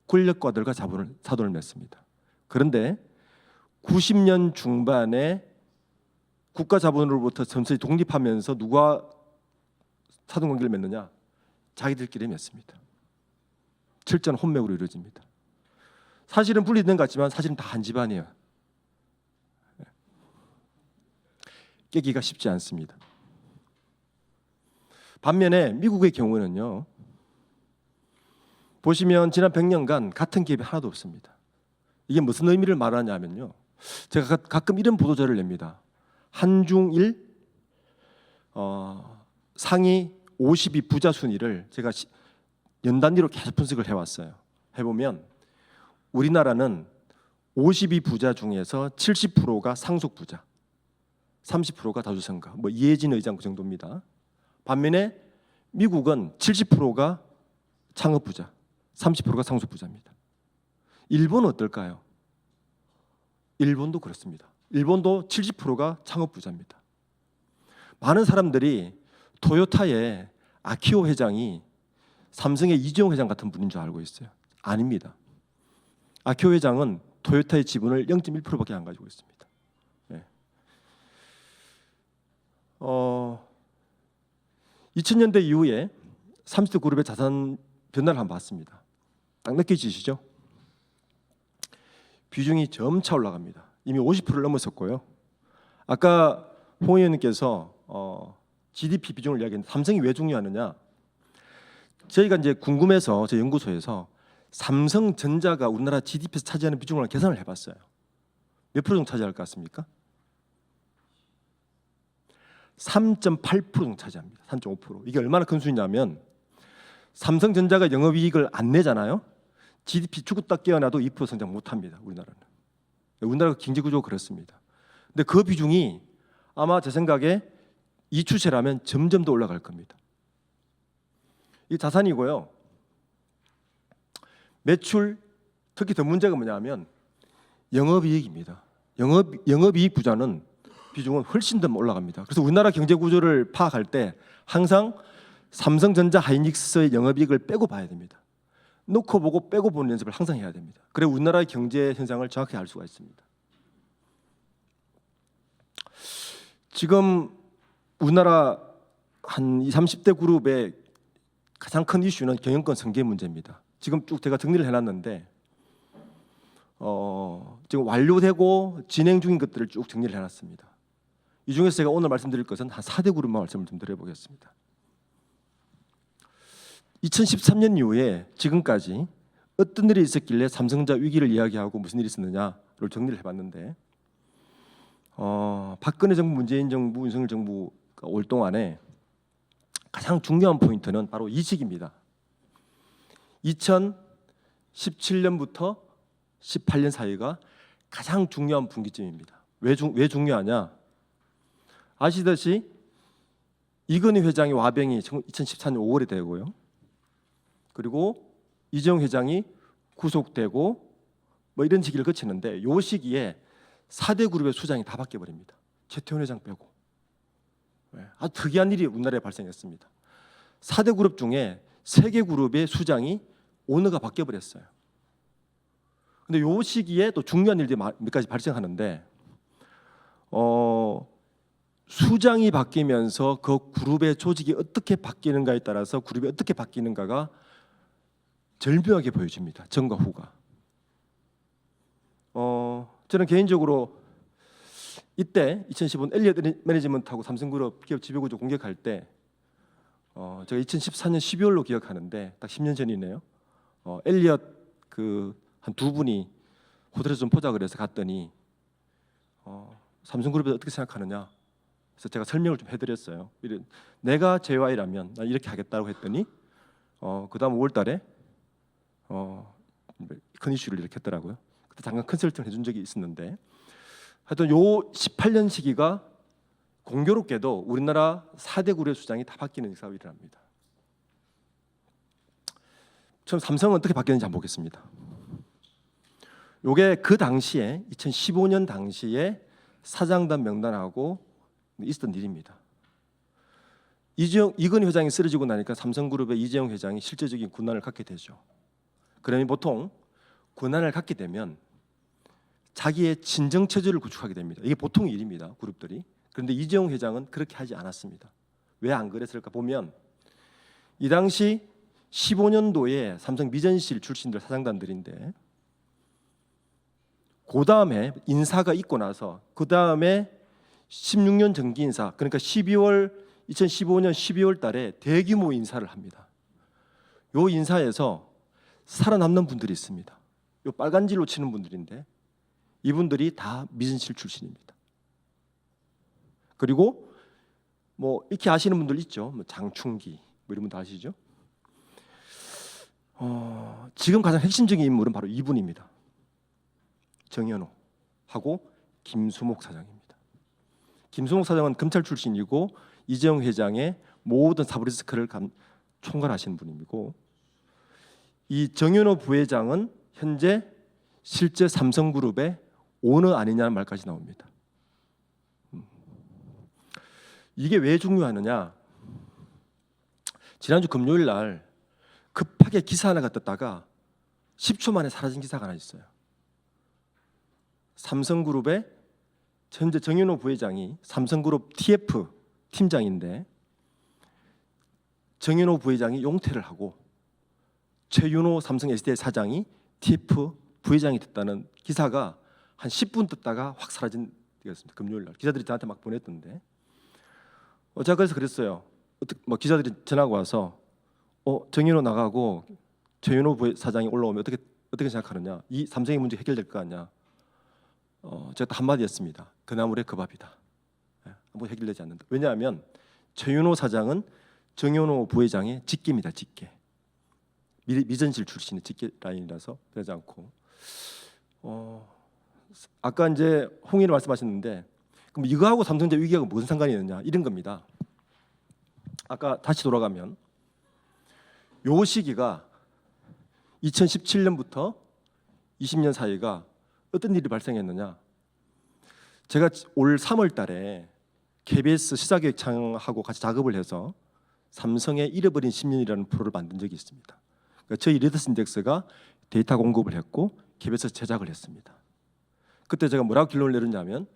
권력가들과 사돈을 맺습니다. 그런데 90년 중반에 국가 자본으로부터 점차 독립하면서 누가 사돈 관계를 맺느냐? 자기들끼리 맺습니다. 철저한 혼맥으로 이루어집니다. 사실은 분리된 것 같지만 사실은 다 한 집안이에요. 깨기가 쉽지 않습니다. 반면에 미국의 경우는요, 보시면 지난 100년간 같은 기업이 하나도 없습니다. 이게 무슨 의미를 말하냐면요, 제가 가끔 이런 보도자를 냅니다. 한중일 상위 52 부자 순위를 제가 연 단위로 계속 분석을 해왔어요. 해보면 우리나라는 52 부자 중에서 70%가 상속 부자, 30%가 다주성가, 뭐 이해진 의장 그 정도입니다. 반면에 미국은 70%가 창업 부자, 30%가 상속 부자입니다. 일본은 어떨까요? 일본도 그렇습니다. 일본도 70%가 창업 부자입니다. 많은 사람들이 토요타의 아키오 회장이 삼성의 이재용 회장 같은 분인 줄 알고 있어요. 아닙니다. 아키오 회장은 토요타의 지분을 0.1%밖에 안 가지고 있습니다. 네. 2000년대 이후에 30대 그룹의 자산 변화를 한번 봤습니다. 딱 느껴지시죠? 비중이 점차 올라갑니다. 이미 50%를 넘었었고요. 아까 홍 의원님께서 GDP 비중을 이야기했는데 삼성이 왜 중요하느냐? 저희가 이제 궁금해서 제 연구소에서 삼성전자가 우리나라 GDP에서 차지하는 비중을 계산을 해봤어요. 몇 프로 정도 차지할 것 같습니까? 3.8% 정도 차지합니다. 3.5%. 이게 얼마나 큰 수냐면 삼성전자가 영업이익을 안 내잖아요. GDP 죽었다 깨어나도 2% 성장 못합니다. 우리나라는. 우리나라 경제구조가 그렇습니다. 근데 그 비중이 아마 제 생각에 이 추세라면 점점 더 올라갈 겁니다. 이 자산이고요. 매출, 특히 더 문제가 뭐냐면 영업이익입니다. 영업이익 부자는 비중은 훨씬 더 올라갑니다. 그래서 우리나라 경제 구조를 파악할 때 항상 삼성전자 하이닉스의 영업이익을 빼고 봐야 됩니다. 놓고 보고 빼고 보는 연습을 항상 해야 됩니다. 그래 우리나라의 경제 현상을 정확히 알 수가 있습니다. 지금 우리나라 한 20, 30대 그룹의 가장 큰 이슈는 경영권 승계 문제입니다. 지금 쭉 제가 정리를 해놨는데 지금 완료되고 진행 중인 것들을 쭉 정리를 해놨습니다. 이 중에서 제가 오늘 말씀드릴 것은 한 4대 그룹만 말씀을 좀 드려보겠습니다. 2013년 이후에 지금까지 어떤 일이 있었길래 삼성전자 위기를 이야기하고 무슨 일이 있었느냐를 정리를 해봤는데 박근혜 정부, 문재인 정부, 윤석열 정부가 올 동안에 가장 중요한 포인트는 바로 이 시기입니다. 2017년부터 18년 사이가 가장 중요한 분기점입니다. 왜 중요하냐? 아시다시피 이건희 회장의 와병이 2014년 5월에 되고요. 그리고 이재용 회장이 구속되고 뭐 이런 시기를 거치는데 이 시기에 4대 그룹의 수장이 다 바뀌어 버립니다. 최태원 회장 빼고. 아주 특이한 일이 우리나라에 발생했습니다. 4대 그룹 중에 3개 그룹의 수장이 오너가 바뀌어 버렸어요. 근데 이 시기에 또 중요한 일들이 몇 가지 발생하는데 수장이 바뀌면서 그 그룹의 조직이 어떻게 바뀌는가에 따라서 그룹이 어떻게 바뀌는가가 절묘하게 보여집니다. 전과 후가. 저는 개인적으로 이때 2015년 엘리엇 매니지먼트하고 삼성그룹 기업 지배구조 공격할 때 제가 2014년 12월로 기억하는데 딱 10년 전이네요. 엘리엇 그 한 두 분이 호텔에서 좀 보자 그래서 갔더니 삼성그룹에 어떻게 생각하느냐. 그래서 제가 설명을 좀 해드렸어요. 내가 JY라면 나 이렇게 하겠다고 했더니 그다음 5월달에 큰 이슈를 일으켰더라고요. 그때 잠깐 컨설팅을 해준 적이 있었는데 하여튼 요 18년 시기가 공교롭게도 우리나라 4대 구려 수장이 다 바뀌는 역사가 일어납니다. 처음 삼성은 어떻게 바뀌었는지 한번 보겠습니다. 요게 그 당시에 2015년 당시에 사장단 명단하고 있었던 일입니다. 이건희 회장이 쓰러지고 나니까 삼성그룹의 이재용 회장이 실질적인 권한을 갖게 되죠. 그러면 보통 권한을 갖게 되면 자기의 진정 체제를 구축하게 됩니다. 이게 보통 일입니다. 그룹들이. 그런데 이재용 회장은 그렇게 하지 않았습니다. 왜 안 그랬을까 보면 이 당시 15년도에 삼성 미전실 출신들 사장단들인데 그 다음에 인사가 있고 나서 그 다음에 16년 정기 인사 그러니까 2015년 12월 달에 대규모 인사를 합니다. 요 인사에서 살아남는 분들이 있습니다. 요 빨간 질로 치는 분들인데 이분들이 다 미전실 출신입니다. 그리고 뭐 이렇게 아시는 분들 있죠. 뭐 장충기 뭐 이런 분들 아시죠? 지금 가장 핵심적인 인물은 바로 이분입니다. 정현호하고 김수목 사장입니다. 김수목 사장은 검찰 출신이고 이재용 회장의 모든 사브리스크를 총괄하시는 분이고 이 정현호 부회장은 현재 실제 삼성그룹의 오너 아니냐는 말까지 나옵니다. 이게 왜 중요하느냐? 지난주 금요일 날 급하게 기사 하나가 떴다가 10초 만에 사라진 기사가 하나 있어요. 삼성그룹의 현재 정현호 부회장이 삼성그룹 TF 팀장인데 정현호 부회장이 용퇴를 하고 최윤호 삼성 SDI 사장이 TF 부회장이 됐다는 기사가 한 10분 떴다가 확 사라진 거였습니다. 금요일 날 기자들이 저한테 막 보냈던데 제가 그래서 그랬어요. 뭐 기자들이 전화가 와서 정현호 나가고 최윤호 사장이 올라오면 어떻게 생각하느냐? 이 삼성의 문제 해결될 거 아니냐? 제가 딱 한마디 했습니다. 그나물의 그 밥이다. 뭐 해결되지 않는다. 왜냐하면 최윤호 사장은 정현호 부회장의 직계입니다. 직계. 미전실 출신의 직계 라인이라서 그러지 않고 아까 이제 홍의를 말씀하셨는데 그럼 이거하고 삼성전자 위기하고 무슨 상관이 있느냐 이런 겁니다. 아까 다시 돌아가면 요 시기가 2017년부터 20년 사이가 어떤 일이 발생했느냐? 제가 올 3월 달에 KBS 시사기획창하고 같이 작업을 해서 삼성의 잃어버린 10년이라는 프로를 만든 적이 있습니다. 그러니까 저희 리더스 인덱스가 데이터 공급을 했고 KBS에서 제작을 했습니다. 그때 제가 뭐라고 결론을 내렸냐면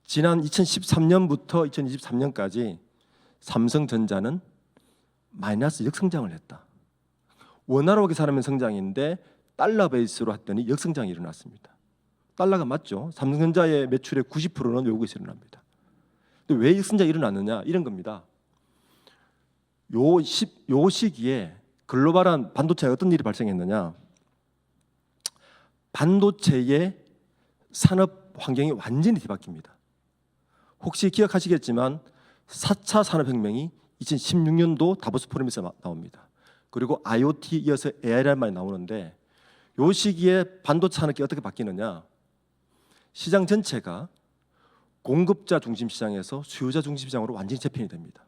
지난 2013년부터 2023년까지 삼성전자는 마이너스 역성장을 했다. 원화로 계산하면 성장인데 달러 베이스로 했더니 역성장이 일어났습니다. 달러가 맞죠? 삼성전자의 매출의 90%는 외국에서 일어납니다. 근데 왜 역성장이 일어났느냐? 이런 겁니다. 요 시기에 글로벌한 반도체에 어떤 일이 발생했느냐? 반도체의 산업 환경이 완전히 뒤바뀝니다. 혹시 기억하시겠지만 4차 산업혁명이 2016년도 다보스 포럼에서 나옵니다. 그리고 IoT 이어서 AI란 말이 나오는데 요 시기에 반도체 산업이 어떻게 바뀌느냐? 시장 전체가 공급자 중심 시장에서 수요자 중심 시장으로 완전히 재편이 됩니다.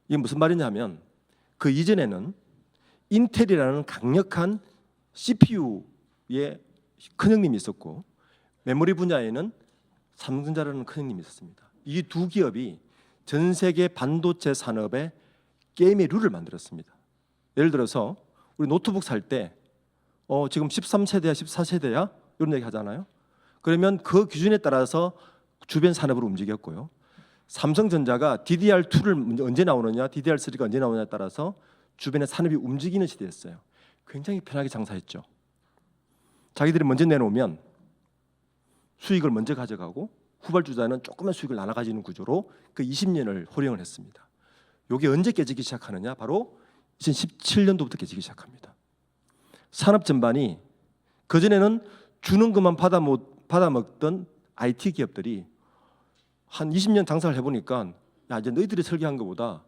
이게 무슨 말이냐면 그 이전에는 인텔이라는 강력한 CPU의 큰형님이 있었고 메모리 분야에는 삼성전자라는 큰형님이 있었습니다. 이 두 기업이 전 세계 반도체 산업에 게임의 룰을 만들었습니다. 예를 들어서 우리 노트북 살 때 지금 13세대야 14세대야 이런 얘기 하잖아요. 그러면 그 기준에 따라서 주변 산업으로 움직였고요. 삼성전자가 DDR2를 언제 나오느냐, DDR3가 언제 나오느냐에 따라서 주변의 산업이 움직이는 시대였어요. 굉장히 편하게 장사했죠. 자기들이 먼저 내놓으면 수익을 먼저 가져가고 후발주자는 조금만 수익을 나눠 가지는 구조로 그 20년을 호령을 했습니다. 이게 언제 깨지기 시작하느냐? 바로 2017년도부터 깨지기 시작합니다. 산업 전반이 그전에는 주는 것만 받아먹던 IT 기업들이 한 20년 장사를 해보니까 야, 이제 너희들이 설계한 것보다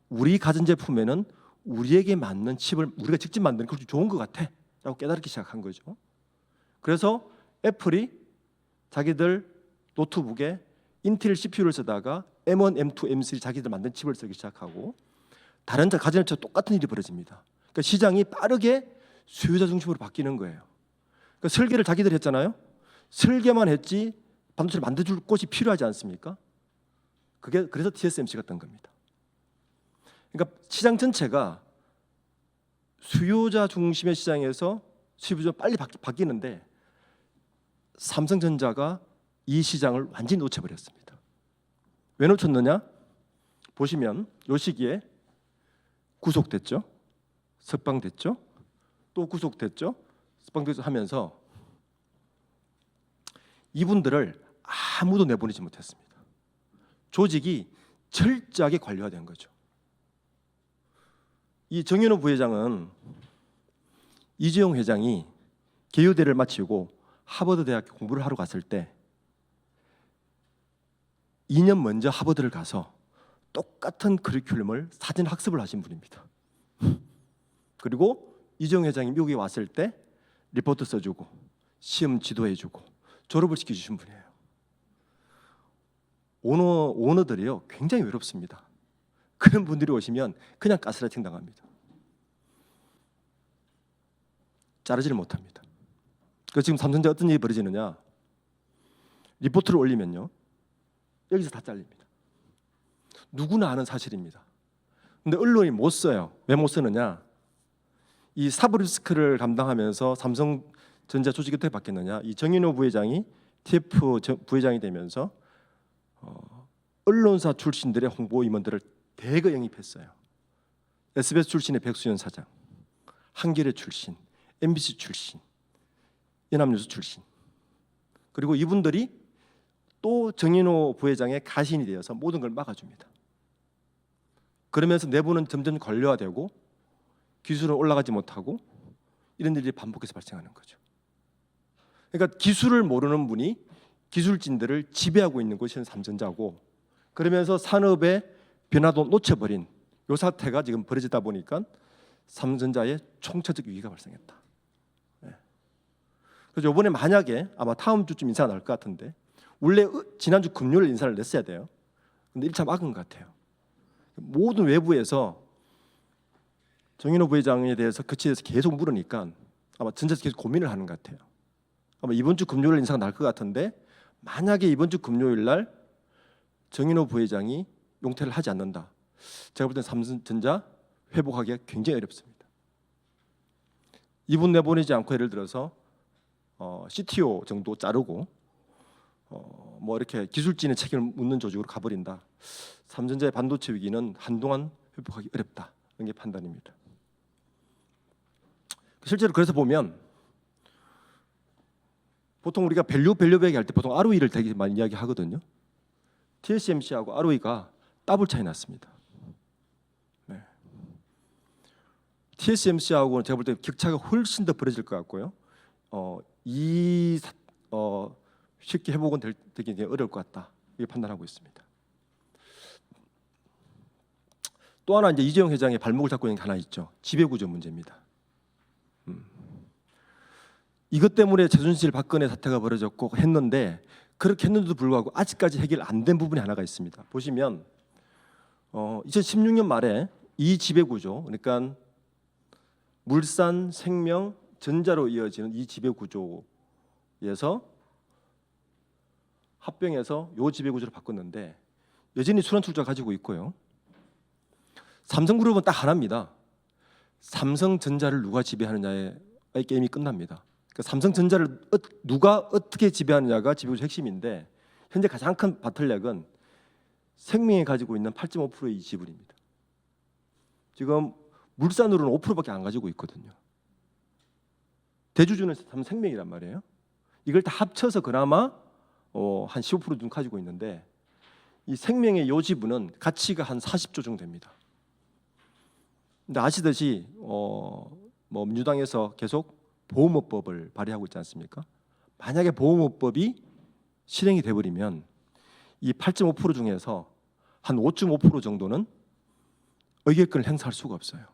우리 가전제품에는 우리에게 맞는 칩을 우리가 직접 만드는 게 좋은 것 같아 라고 깨닫기 시작한 거죠. 그래서 애플이 자기들 노트북에 인텔 CPU를 쓰다가 M1, M2, M3 자기들 만든 칩을 쓰기 시작하고 다른 가전업체와 똑같은 일이 벌어집니다. 그러니까 시장이 빠르게 수요자 중심으로 바뀌는 거예요. 그러니까 설계를 자기들이 했잖아요. 설계만 했지 반도체를 만들어줄 곳이 필요하지 않습니까? 그게 그래서 TSMC가 뜬 겁니다. 그러니까 시장 전체가 수요자 중심의 시장에서 수요자 빨리 바뀌는데 삼성전자가 이 시장을 완전히 놓쳐버렸습니다. 왜 놓쳤느냐? 보시면 이 시기에 구속됐죠, 석방됐죠, 또 구속됐죠, 석방됐죠 하면서 이분들을 아무도 내보내지 못했습니다. 조직이 철저하게 관리화된 거죠. 이 정윤호 부회장은 이재용 회장이 개요대를 마치고 하버드 대학교 공부를 하러 갔을 때 2년 먼저 하버드를 가서 똑같은 커리큘럼을 사전 학습을 하신 분입니다. 그리고 이재용 회장이 미국에 왔을 때 리포트 써주고 시험 지도해주고 졸업을 시켜주신 분이에요. 오너들이요 굉장히 외롭습니다. 그런 분들이 오시면 그냥 가스라이팅 당합니다. 자르지를 못합니다. 그래서 지금 삼성전자 어떤 일이 벌어지느냐? 리포트를 올리면요 여기서 다 잘립니다. 누구나 아는 사실입니다. 근데 언론이 못 써요. 왜 못 쓰느냐? 이 사브리스크를 감당하면서 삼성전자 조직이 어떻게 바뀌었느냐? 이 정인호 부회장이 TF 부회장이 되면서 언론사 출신들의 홍보 임원들을 대거 영입했어요. SBS 출신의 백수연 사장, 한겨레 출신, MBC 출신, 연합뉴스 출신. 그리고 이분들이 또 정인호 부회장의 가신이 되어서 모든 걸 막아줍니다. 그러면서 내부는 점점 관료화되고 기술은 올라가지 못하고 이런 일이 반복해서 발생하는 거죠. 그러니까 기술을 모르는 분이 기술진들을 지배하고 있는 곳이 삼성전자고, 그러면서 산업의 변화도 놓쳐버린 이 사태가 지금 벌어지다 보니까 삼성전자의 총체적 위기가 발생했다. 그래서 이번에 만약에 아마 다음 주쯤 인사가 나올 것 같은데 원래 지난주 금요일 인사를 냈어야 돼요. 근데 1차 막은 것 같아요. 모든 외부에서 정인호 부회장에 대해서 거치에서 계속 물으니까 아마 전자에서 계속 고민을 하는 것 같아요. 아마 이번 주 금요일 인사가 날 것 같은데 만약에 이번 주 금요일 날 정인호 부회장이 용퇴를 하지 않는다, 제가 볼 때는 삼성전자 회복하기가 굉장히 어렵습니다. 이분 내보내지 않고 예를 들어서 CTO 정도 자르고 뭐 이렇게 기술진의 책임을 묻는 조직으로 가버린다. 삼성전자의 반도체 위기는 한동안 회복하기 어렵다. 이런 게 판단입니다. 실제로 그래서 보면 보통 우리가 밸류 얘기할 때 보통 ROE를 되게 많이 이야기하거든요. TSMC하고 ROE가 더블 차이 났습니다. 네. TSMC하고는 제가 볼 때 격차가 훨씬 더 벌어질 것 같고요. 쉽게 회복은 되기 어려울 것 같다. 이렇게 판단하고 있습니다. 또 하나 이제 이재용 회장의 발목을 잡고 있는 게 하나 있죠. 지배구조 문제입니다. 이것 때문에 최순실 박근혜 사태가 벌어졌고 했는데 그렇게 했는데도 불구하고 아직까지 해결 안 된 부분이 하나가 있습니다. 보시면 2016년 말에 이 지배구조, 그러니까 물산, 생명, 전자로 이어지는 이 지배구조에서 합병해서 이 지배구조를 바꿨는데 여전히 순환출자 가지고 있고요. 삼성그룹은 딱 하나입니다. 삼성전자를 누가 지배하느냐의 게임이 끝납니다. 그러니까 삼성전자를 누가 어떻게 지배하느냐가 지배구조 핵심인데 현재 가장 큰 바틀렉은 생명이 가지고 있는 8.5%의 지분입니다. 지금 물산으로는 5%밖에 안 가지고 있거든요. 대주주는 삼성생명이란 말이에요. 이걸 다 합쳐서 그나마 한 15% 정도 가지고 있는데 이 생명의 요지분은 가치가 한 40조 정도 됩니다. 근데 아시듯이 뭐 민주당에서 계속 보호무법을 발의하고 있지 않습니까? 만약에 보호무법이 실행이 돼버리면 이 8.5% 중에서 한 5.5% 정도는 의결권을 행사할 수가 없어요.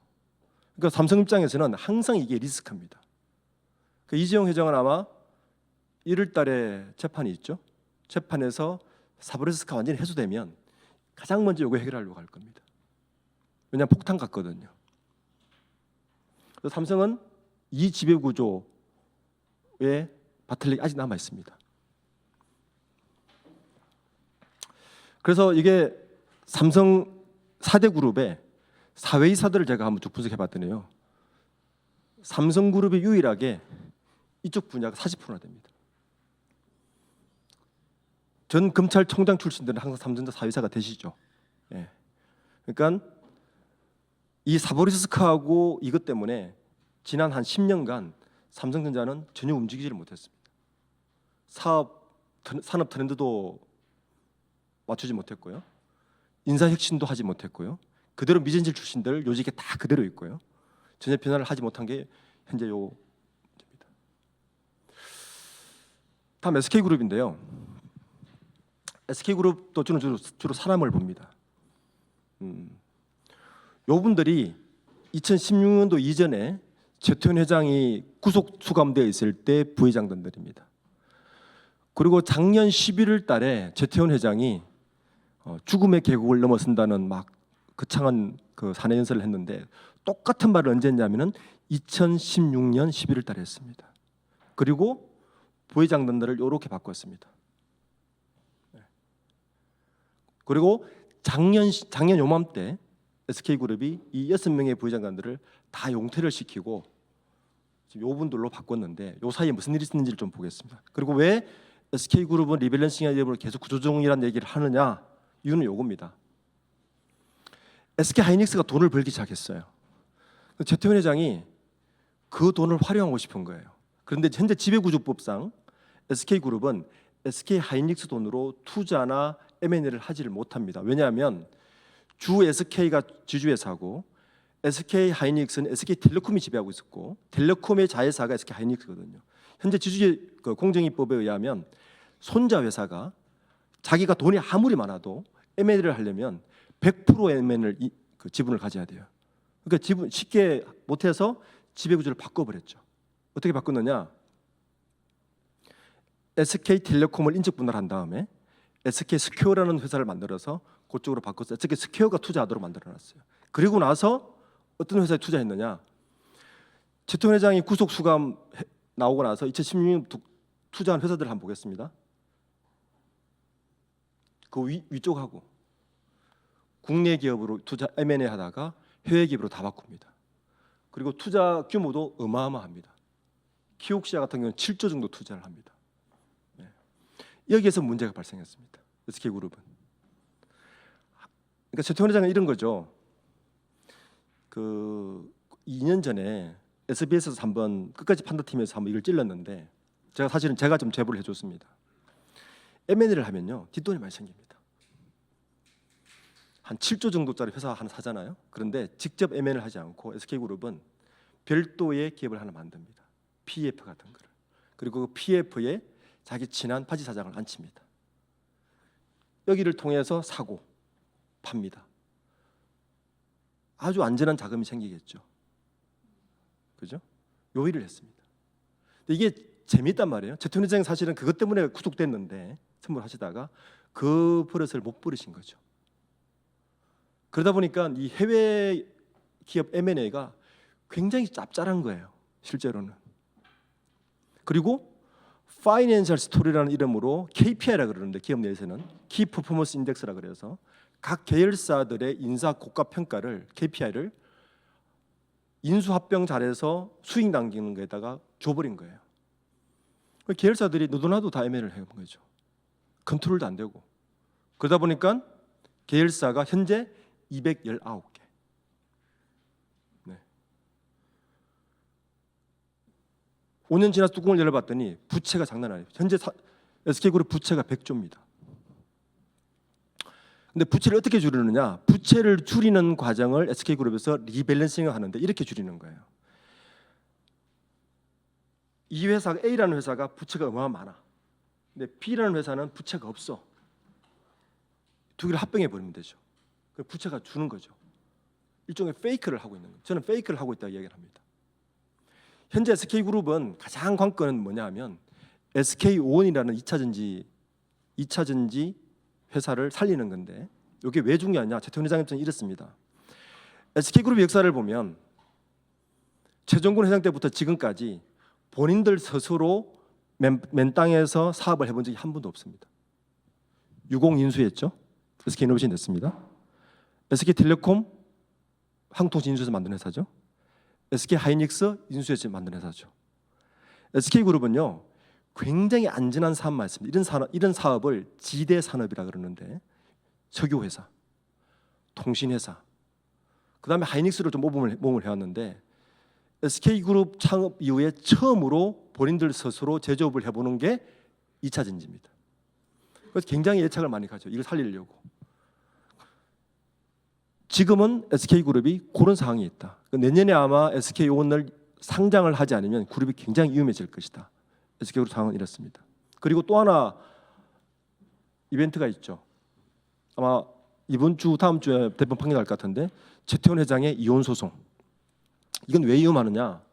그러니까 삼성 입장에서는 항상 이게 리스크입니다. 그 이재용 회장은 아마 1월 달에 재판이 있죠. 재판에서 사브레스카 완전히 해소되면 가장 먼저 이거 해결하려고 할 겁니다. 왜냐하면 폭탄 같거든요. 그래서 삼성은 이 지배 구조에 바틀력이 아직 남아 있습니다. 그래서 이게 삼성 4대 그룹의 사회이사들을 제가 한번 쭉 분석해 봤더니요. 삼성그룹이 유일하게 이쪽 분야가 40%나 됩니다. 전 검찰총장 출신들은 항상 삼성전자 사회이사가 되시죠. 예. 그러니까 이 사보리스크하고 이것 때문에 지난 한 10년간 삼성전자는 전혀 움직이지를 못했습니다. 산업 트렌드도 맞추지 못했고요. 인사혁신도 하지 못했고요. 그대로 미전질 출신들 요직에 다 그대로 있고요. 전혀 변화를 하지 못한 게 현재 요 문제입니다. 다음 SK그룹인데요. SK그룹도 저는 주로 사람을 봅니다. 요 분들이 2016년도 이전에 최태원 회장이 구속 수감되어 있을 때 부회장단들입니다. 그리고 작년 11월 달에 최태원 회장이 죽음의 계곡을 넘어선다는 막 거창한 그 사내 연설을 했는데 똑같은 말을 언제 했냐면은 2016년 11월 달에 했습니다. 그리고 부회장단들을 이렇게 바꿨습니다. 그리고 작년 요맘때 SK그룹이 이 6명의 부회장단들을 다 용퇴를 시키고 지금 요 분들로 바꿨는데 요 사이에 무슨 일이 있는지를 좀 보겠습니다. 그리고 왜 SK그룹은 리밸런싱의 이름으로 계속 구조조정이라는 얘기를 하느냐? 이유는 요겁니다. SK하이닉스가 돈을 벌기 시작했어요. 최태원 회장이 그 돈을 활용하고 싶은 거예요. 그런데 현재 지배구조법상 SK그룹은 SK하이닉스 돈으로 투자나 M&A를 하지를 못합니다. 왜냐하면 주 SK가 지주회사고 SK하이닉스는 SK텔레콤이 지배하고 있었고 텔레콤의 자회사가 SK하이닉스거든요. 현재 지주의 공정위법에 의하면 손자 회사가 자기가 돈이 아무리 많아도 M&A를 하려면 100% M&A를 지분을 가져야 돼요. 그러니까 지분 쉽게 못해서 지배구조를 바꿔버렸죠. 어떻게 바꿨느냐? SK텔레콤을 인적 분할한 다음에 SK스퀘어라는 회사를 만들어서 그쪽으로 바꿔서 SK스퀘어가 투자하도록 만들어놨어요. 그리고 나서 어떤 회사에 투자했느냐? 최태원 회장이 구속 수감 나오고 나서 2016년 투자한 회사들 한번 보겠습니다. 그 위쪽하고 국내 기업으로 투자 M&A 하다가 해외 기업으로 다 바꿉니다. 그리고 투자 규모도 어마어마합니다. 키옥시아 같은 경우는 7조 정도 투자를 합니다. 네. 여기에서 문제가 발생했습니다. SK그룹은. 그러니까 최태원 회장은 이런 거죠. 그 2년 전에 SBS에서 한번 끝까지 판다팀에서 한번 이걸 찔렀는데 제가 좀 제보를 해줬습니다. M&A를 하면요 뒷돈이 많이 생깁니다. 한 7조 정도짜리 회사 하나 사잖아요. 그런데 직접 M&A를 하지 않고 SK그룹은 별도의 기업을 하나 만듭니다. PF 같은 거를. 그리고 그 PF에 자기 친한 바지 사장을 앉힙니다. 여기를 통해서 사고 팝니다. 아주 안전한 자금이 생기겠죠. 그죠? 요 일을 했습니다. 근데 이게 재미있단 말이에요. 최태원 회장이 사실은 그것 때문에 구속됐는데 선물하시다가 그 버릇을 못 버리신 거죠. 그러다 보니까 이 해외 기업 M&A가 굉장히 짭짤한 거예요. 실제로는. 그리고 파이낸셜 스토리라는 이름으로 KPI라 그러는데 기업 내에서는 키 퍼포먼스 인덱스라 그래서 각 계열사들의 인사 고가 평가를 KPI를 인수합병 잘해서 수익 남기는 거에다가 줘버린 거예요. 계열사들이 너도나도 다 M&A를 해본 거죠. 컨트롤도 안 되고. 그러다 보니까 계열사가 현재 219개. 네. 5년 지나서 뚜껑을 열어봤더니 부채가 장난 아니에요. 현재 SK그룹 부채가 100조입니다. 근데 부채를 어떻게 줄이느냐? 부채를 줄이는 과정을 SK그룹에서 리밸런싱을 하는데 이렇게 줄이는 거예요. 이 회사 A라는 회사가 부채가 어마어마하게 많아. 근데 B라는 회사는 부채가 없어. 두 개를 합병해 버리면 되죠. 그 부채가 주는 거죠. 일종의 페이크를 하고 있는 거예요. 저는 페이크를 하고 있다고 이야기를 합니다. 현재 SK그룹은 가장 관건은 뭐냐 하면 SK온이라는 2차 전지 회사를 살리는 건데 이게 왜 중요하냐? 최태원 회장 입장은 이렇습니다. SK그룹의 역사를 보면 최종근 회장 때부터 지금까지 본인들 스스로 맨 땅에서 사업을 해본 적이 한 번도 없습니다. 유공 인수했죠. SK이노베이션 냈습니다. SK텔레콤 한국통신 인수해서 만든 회사죠. SK하이닉스 인수해서 만든 회사죠. SK그룹은요 굉장히 안전한 사업만 있습니다. 이런 사업을 지대 산업이라 그러는데 석유회사, 통신회사, 그 다음에 하이닉스를 좀 모범을 해왔는데 SK그룹 창업 이후에 처음으로 본인들 스스로 제조업을 해보는 게 2차 전지입니다. 그래서 굉장히 애착을 많이 가죠. 이걸 살리려고. 지금은 SK그룹이 그런 상황이 있다. 내년에 아마 SK온을 상장을 하지 않으면 그룹이 굉장히 위험해질 것이다. SK그룹 상황은 이렇습니다. 그리고 또 하나 이벤트가 있죠. 아마 이번 주 다음 주에 대법원 판결 날 것 같은데 최태원 회장의 이혼 소송. 이건 왜 위험하느냐?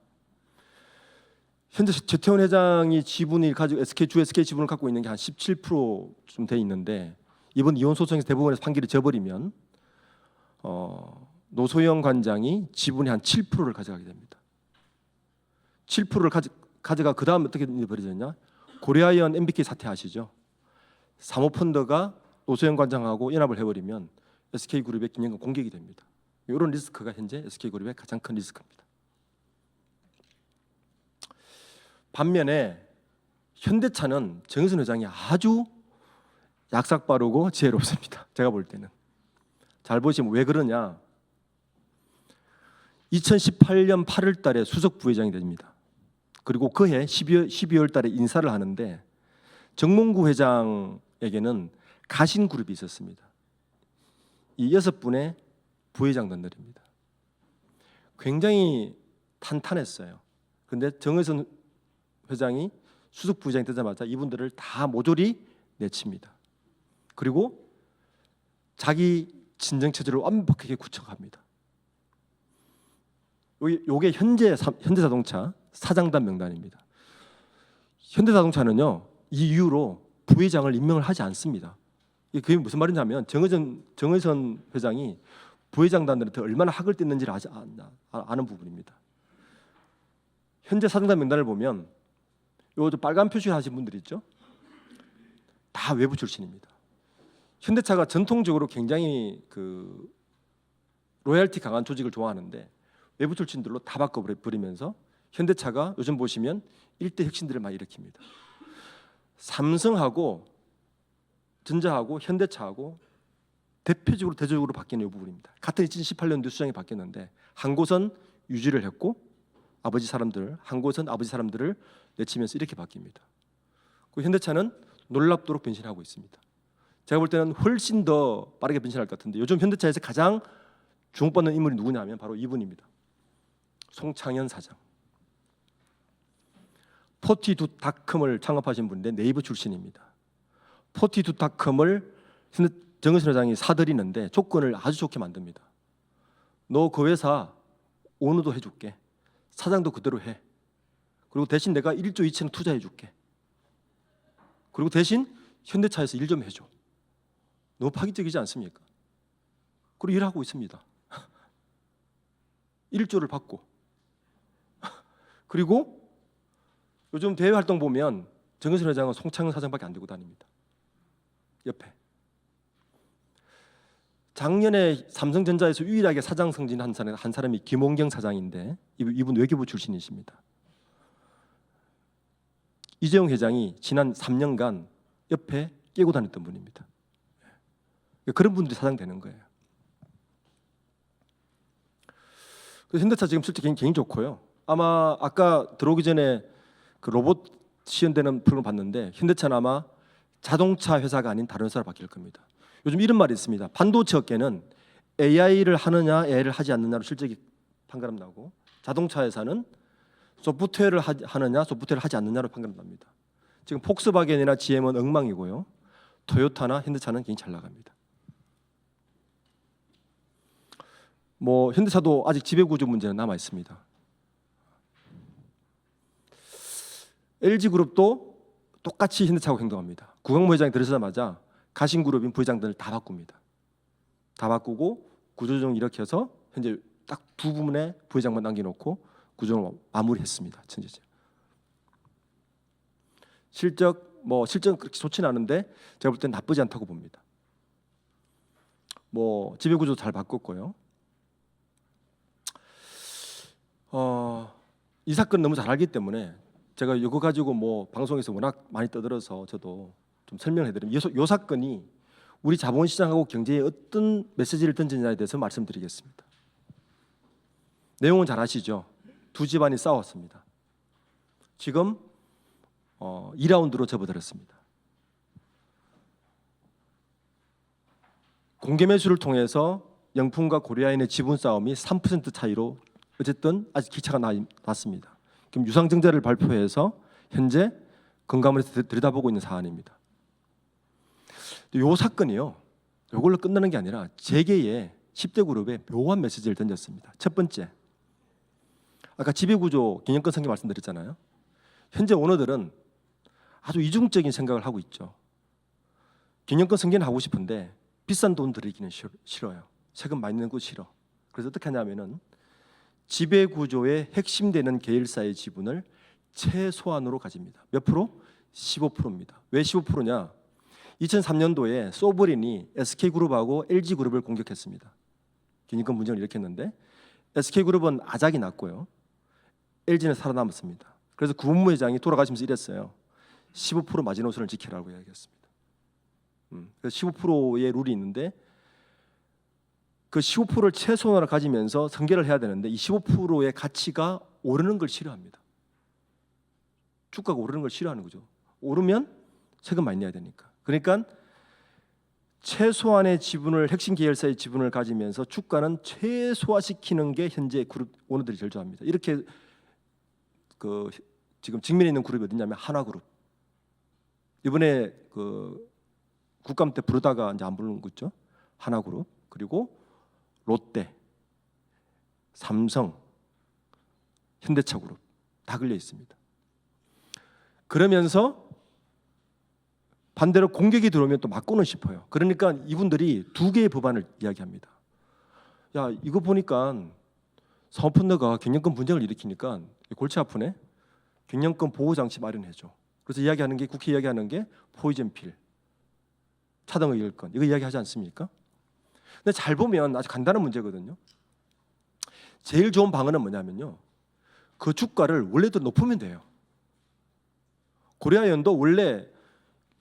현재 최태원 회장이 지분을 가지고 SK 지분을 갖고 있는 게 한 17%좀 돼 있는데 이번 이혼 소송에서 대법원에서 판결이 져버리면 노소영 관장이 지분의 한 7%를 가져가게 됩니다. 7%를 가져가 그 다음 어떻게 벌어졌냐? 고려아이언 MBK 사태 아시죠? 사모펀드가 노소영 관장하고 연합을 해버리면 SK그룹의 균형과 공격이 됩니다. 이런 리스크가 현재 SK그룹의 가장 큰 리스크입니다. 반면에 현대차는 정의선 회장이 아주 약삭 빠르고 지혜롭습니다. 제가 볼 때는. 잘 보시면 왜 그러냐? 2018년 8월 달에 수석 부회장이 됩니다. 그리고 그해 12월 달에 인사를 하는데 정몽구 회장에게는 가신그룹이 있었습니다. 이 6분의 부회장단들입니다. 굉장히 탄탄했어요. 그런데 정의선 회장이 수석 부회장이 되자마자 이분들을 다 모조리 내칩니다. 그리고 자기 진정 체제를 완벽하게 구축합니다. 요게 현대자동차 사장단 명단입니다. 현대자동차는요 이 이후로 부회장을 임명을 하지 않습니다. 그게 무슨 말이냐면 정의선 회장이 부회장단들한테 얼마나 학을 뗐는지를 아는 부분입니다. 현재 사장단 명단을 보면 요 빨간 표시하신 분들 있죠? 다 외부 출신입니다. 현대차가 전통적으로 굉장히 그 로열티 강한 조직을 좋아하는데 외부 출신들로 다 바꿔버리면서 현대차가 요즘 보시면 일대 혁신들을 많이 일으킵니다. 삼성하고 전자하고 현대차하고 대표적으로 바뀌는 이 부분입니다. 같은 2018년도 수장이 바뀌었는데 한 곳은 유지를 했고 한 곳은 아버지 사람들을 내치면서 이렇게 바뀝니다. 그 현대차는 놀랍도록 변신하고 있습니다. 제가 볼 때는 훨씬 더 빠르게 변신할 것 같은데 요즘 현대차에서 가장 주목받는 인물이 누구냐면 바로 이분입니다. 송창현 사장. 포티두닷컴을 창업하신 분인데 네이버 출신입니다. 포티두닷컴을 정의선 회장이 사들이는데 조건을 아주 좋게 만듭니다. 너 그 회사 오너도 해줄게. 사장도 그대로 해. 그리고 대신 내가 1조 2천원 투자해줄게. 그리고 대신 현대차에서 일 좀 해줘. 너무 파격적이지 않습니까? 그리고 일하고 있습니다. 1조를 받고. 그리고 요즘 대외 활동 보면 정의선 회장은 송창현 사장밖에 안 들고 다닙니다. 옆에. 작년에 삼성전자에서 유일하게 사장 승진한 한 사람이 김홍경 사장인데 이분 외교부 출신이십니다. 이재용 회장이 지난 3년간 옆에 끼고 다녔던 분입니다. 그런 분들이 사장 되는 거예요. 그래서 현대차 지금 실제 굉장히 좋고요. 아마 아까 들어오기 전에 그 로봇 시연되는 프로그램 봤는데 현대차는 아마 자동차 회사가 아닌 다른 회사로 바뀔 겁니다. 요즘 이런 말이 있습니다. 반도체 업계는 AI를 하느냐 AI를 하지 않느냐로 실적이 판가름 나고, 자동차 회사는 소프트웨어를 하느냐 소프트웨어를 하지 않느냐로 판가름 납니다. 지금 폭스바겐이나 GM은 엉망이고요. 토요타나 현대차는 굉장히 잘 나갑니다. 뭐 현대차도 아직 지배구조 문제는 남아 있습니다. LG그룹도 똑같이 현대차하고 행동합니다. 구광모 회장이 들어서자마자 가신그룹인 부회장들을 다 바꿉니다. 다 바꾸고 구조조정 이렇게 해서 현재 딱 두 부문에 부회장만 남겨놓고 구조를 마무리했습니다. 전체적으로. 실적은 그렇게 좋지는 않은데 제가 볼 땐 나쁘지 않다고 봅니다. 뭐 지배구조 잘 바꿨고요. 이 사건 너무 잘 알기 때문에 제가 이거 가지고 뭐 방송에서 워낙 많이 떠들어서 저도 좀 설명해드리면, 이 사건이 우리 자본시장하고 경제에 어떤 메시지를 던지느냐에 대해서 말씀드리겠습니다. 내용은 잘 아시죠? 두 집안이 싸웠습니다. 지금 2라운드로 접어들었습니다. 공개 매수를 통해서 영풍과 고려아연의 지분 싸움이 3% 차이로 어쨌든 아직 기차가 났습니다. 그럼 유상증자를 발표해서 현재 금감원에서 들여다보고 있는 사안입니다. 이 사건이요, 이걸로 끝나는 게 아니라 재계의 10대 그룹에 묘한 메시지를 던졌습니다. 첫 번째, 아까 지배구조 경영권 승계 말씀드렸잖아요. 현재 오너들은 아주 이중적인 생각을 하고 있죠. 경영권 승계는 하고 싶은데 비싼 돈 들이기는 싫어요. 세금 많이 내는 거 싫어. 그래서 어떻게 하냐면은 지배구조의 핵심되는 계열사의 지분을 최소한으로 가집니다. 몇 프로? 15%입니다. 왜 15%냐? 2003년도에 소브린이 SK그룹하고 LG그룹을 공격했습니다. 경영권 분쟁을 일으켰는데 SK그룹은 아작이 났고요. LG는 살아남았습니다. 그래서 구본무 회장이 돌아가시면서 이랬어요. 15% 마지노선을 지키라고 이야기했습니다. 그래서 15%의 룰이 있는데 그 15%를 최소한으로 가지면서 승계를 해야 되는데 이 15%의 가치가 오르는 걸 싫어합니다. 주가가 오르는 걸 싫어하는 거죠. 오르면 세금 많이 내야 되니까. 그러니까 최소한의 지분을, 핵심 계열사의 지분을 가지면서 주가는 최소화시키는 게 현재 그룹 오너들이 제일 좋아합니다. 이렇게 지금 직면에 있는 그룹이 어디냐면 하나그룹. 이번에 국감 때 부르다가 이제 안 부르는 거 있죠. 하나그룹, 그리고 롯데, 삼성, 현대차그룹 다 걸려 있습니다. 그러면서 반대로 공격이 들어오면 또 맞고는 싶어요. 그러니까 이분들이 두 개의 법안을 이야기합니다. 야, 이거 보니까 사모펀드가 경영권 분쟁을 일으키니까 골치 아프네. 경영권 보호 장치 마련해줘. 그래서 이야기하는 게, 국회 이야기하는 게 포이즌 필, 차등 의결권, 이거 이야기하지 않습니까? 근데 잘 보면 아주 간단한 문제거든요. 제일 좋은 방안은 뭐냐면요, 그 주가를 원래도 높으면 돼요. 고려아연도 원래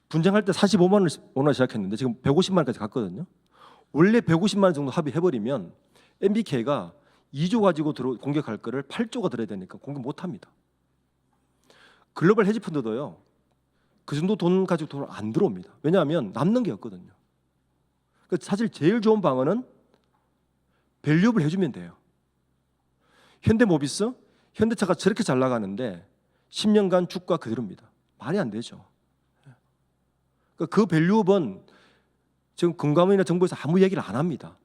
분쟁할 때 45만 원을 시작했는데 지금 150만 원까지 갔거든요. 원래 150만 원 정도 합의해버리면 MBK가 2조 가지고 공격할 거를 8조가 들어야 되니까 공격 못합니다. 글로벌 헤지펀드도요, 그 정도 돈 가지고 돈 안 들어옵니다. 왜냐하면 남는 게 없거든요. 사실 제일 좋은 방안은 밸류업을 해주면 돼요. 현대모비스, 현대차가 저렇게 잘 나가는데 10년간 주가 그대로입니다. 말이 안 되죠. 그 밸류업은 지금 금감원이나 정부에서 아무 얘기를 안 합니다.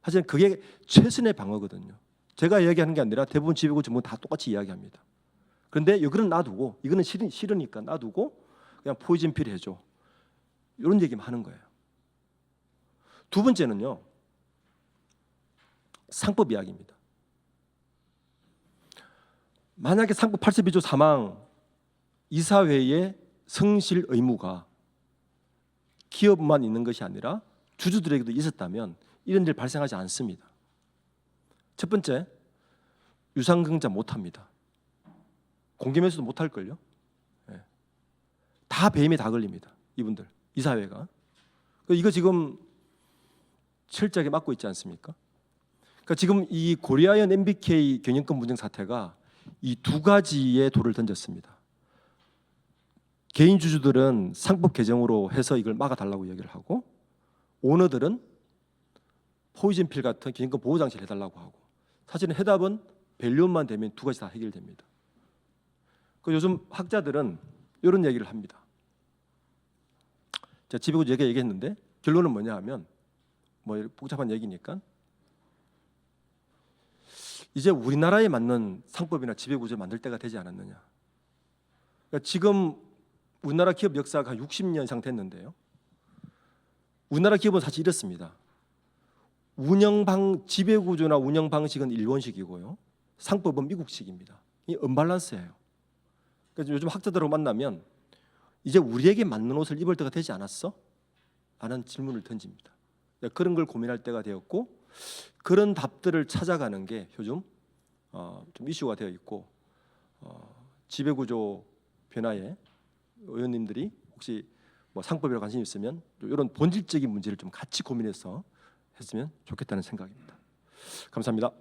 사실 그게 최선의 방어거든요. 제가 이야기하는 게 아니라 대부분 지배구 전부 다 똑같이 이야기합니다. 그런데 이거는 놔두고, 이거는 싫으니까 놔두고 그냥 포이즌 필 해줘, 이런 얘기만 하는 거예요. 두 번째는요, 상법 이야기입니다. 만약에 상법 82조 3항 이사회의 성실 의무가 기업만 있는 것이 아니라 주주들에게도 있었다면 이런 일 발생하지 않습니다. 첫 번째, 유상증자 못합니다. 공개매수도 못할걸요. 다 배임에 다 걸립니다. 이분들, 이사회가. 이거 지금 철저하게 막고 있지 않습니까? 그러니까 지금 이 고려아연 MBK 경영권 분쟁 사태가 이 두 가지의 돌을 던졌습니다. 개인 주주들은 상법 개정으로 해서 이걸 막아달라고 얘기를 하고, 오너들은 포이즌 필 같은 기능권 보호 장치를 해달라고 하고 사실은 해답은 밸류업만 되면 두 가지 다 해결됩니다. 그 요즘 학자들은 이런 얘기를 합니다. 제가 지배구조 얘기했는데 결론은 뭐냐 하면 뭐 복잡한 얘기니까 이제 우리나라에 맞는 상법이나 지배구조를 만들 때가 되지 않았느냐. 그러니까 지금 우리나라 기업 역사가 한 60년 이상 됐는데요. 우리나라 기업은 사실 이렇습니다. 지배구조나 운영 방식은 일본식이고요. 상법은 미국식입니다. 이 언밸런스예요. 그래서 요즘 학자들하고 만나면 이제 우리에게 맞는 옷을 입을 때가 되지 않았어? 라는 질문을 던집니다. 그런 걸 고민할 때가 되었고 그런 답들을 찾아가는 게 요즘 좀 이슈가 되어 있고 지배구조 변화에 의원님들이 혹시 뭐 상법이라 관심 있으면 이런 본질적인 문제를 좀 같이 고민해서 했으면 좋겠다는 생각입니다. 감사합니다.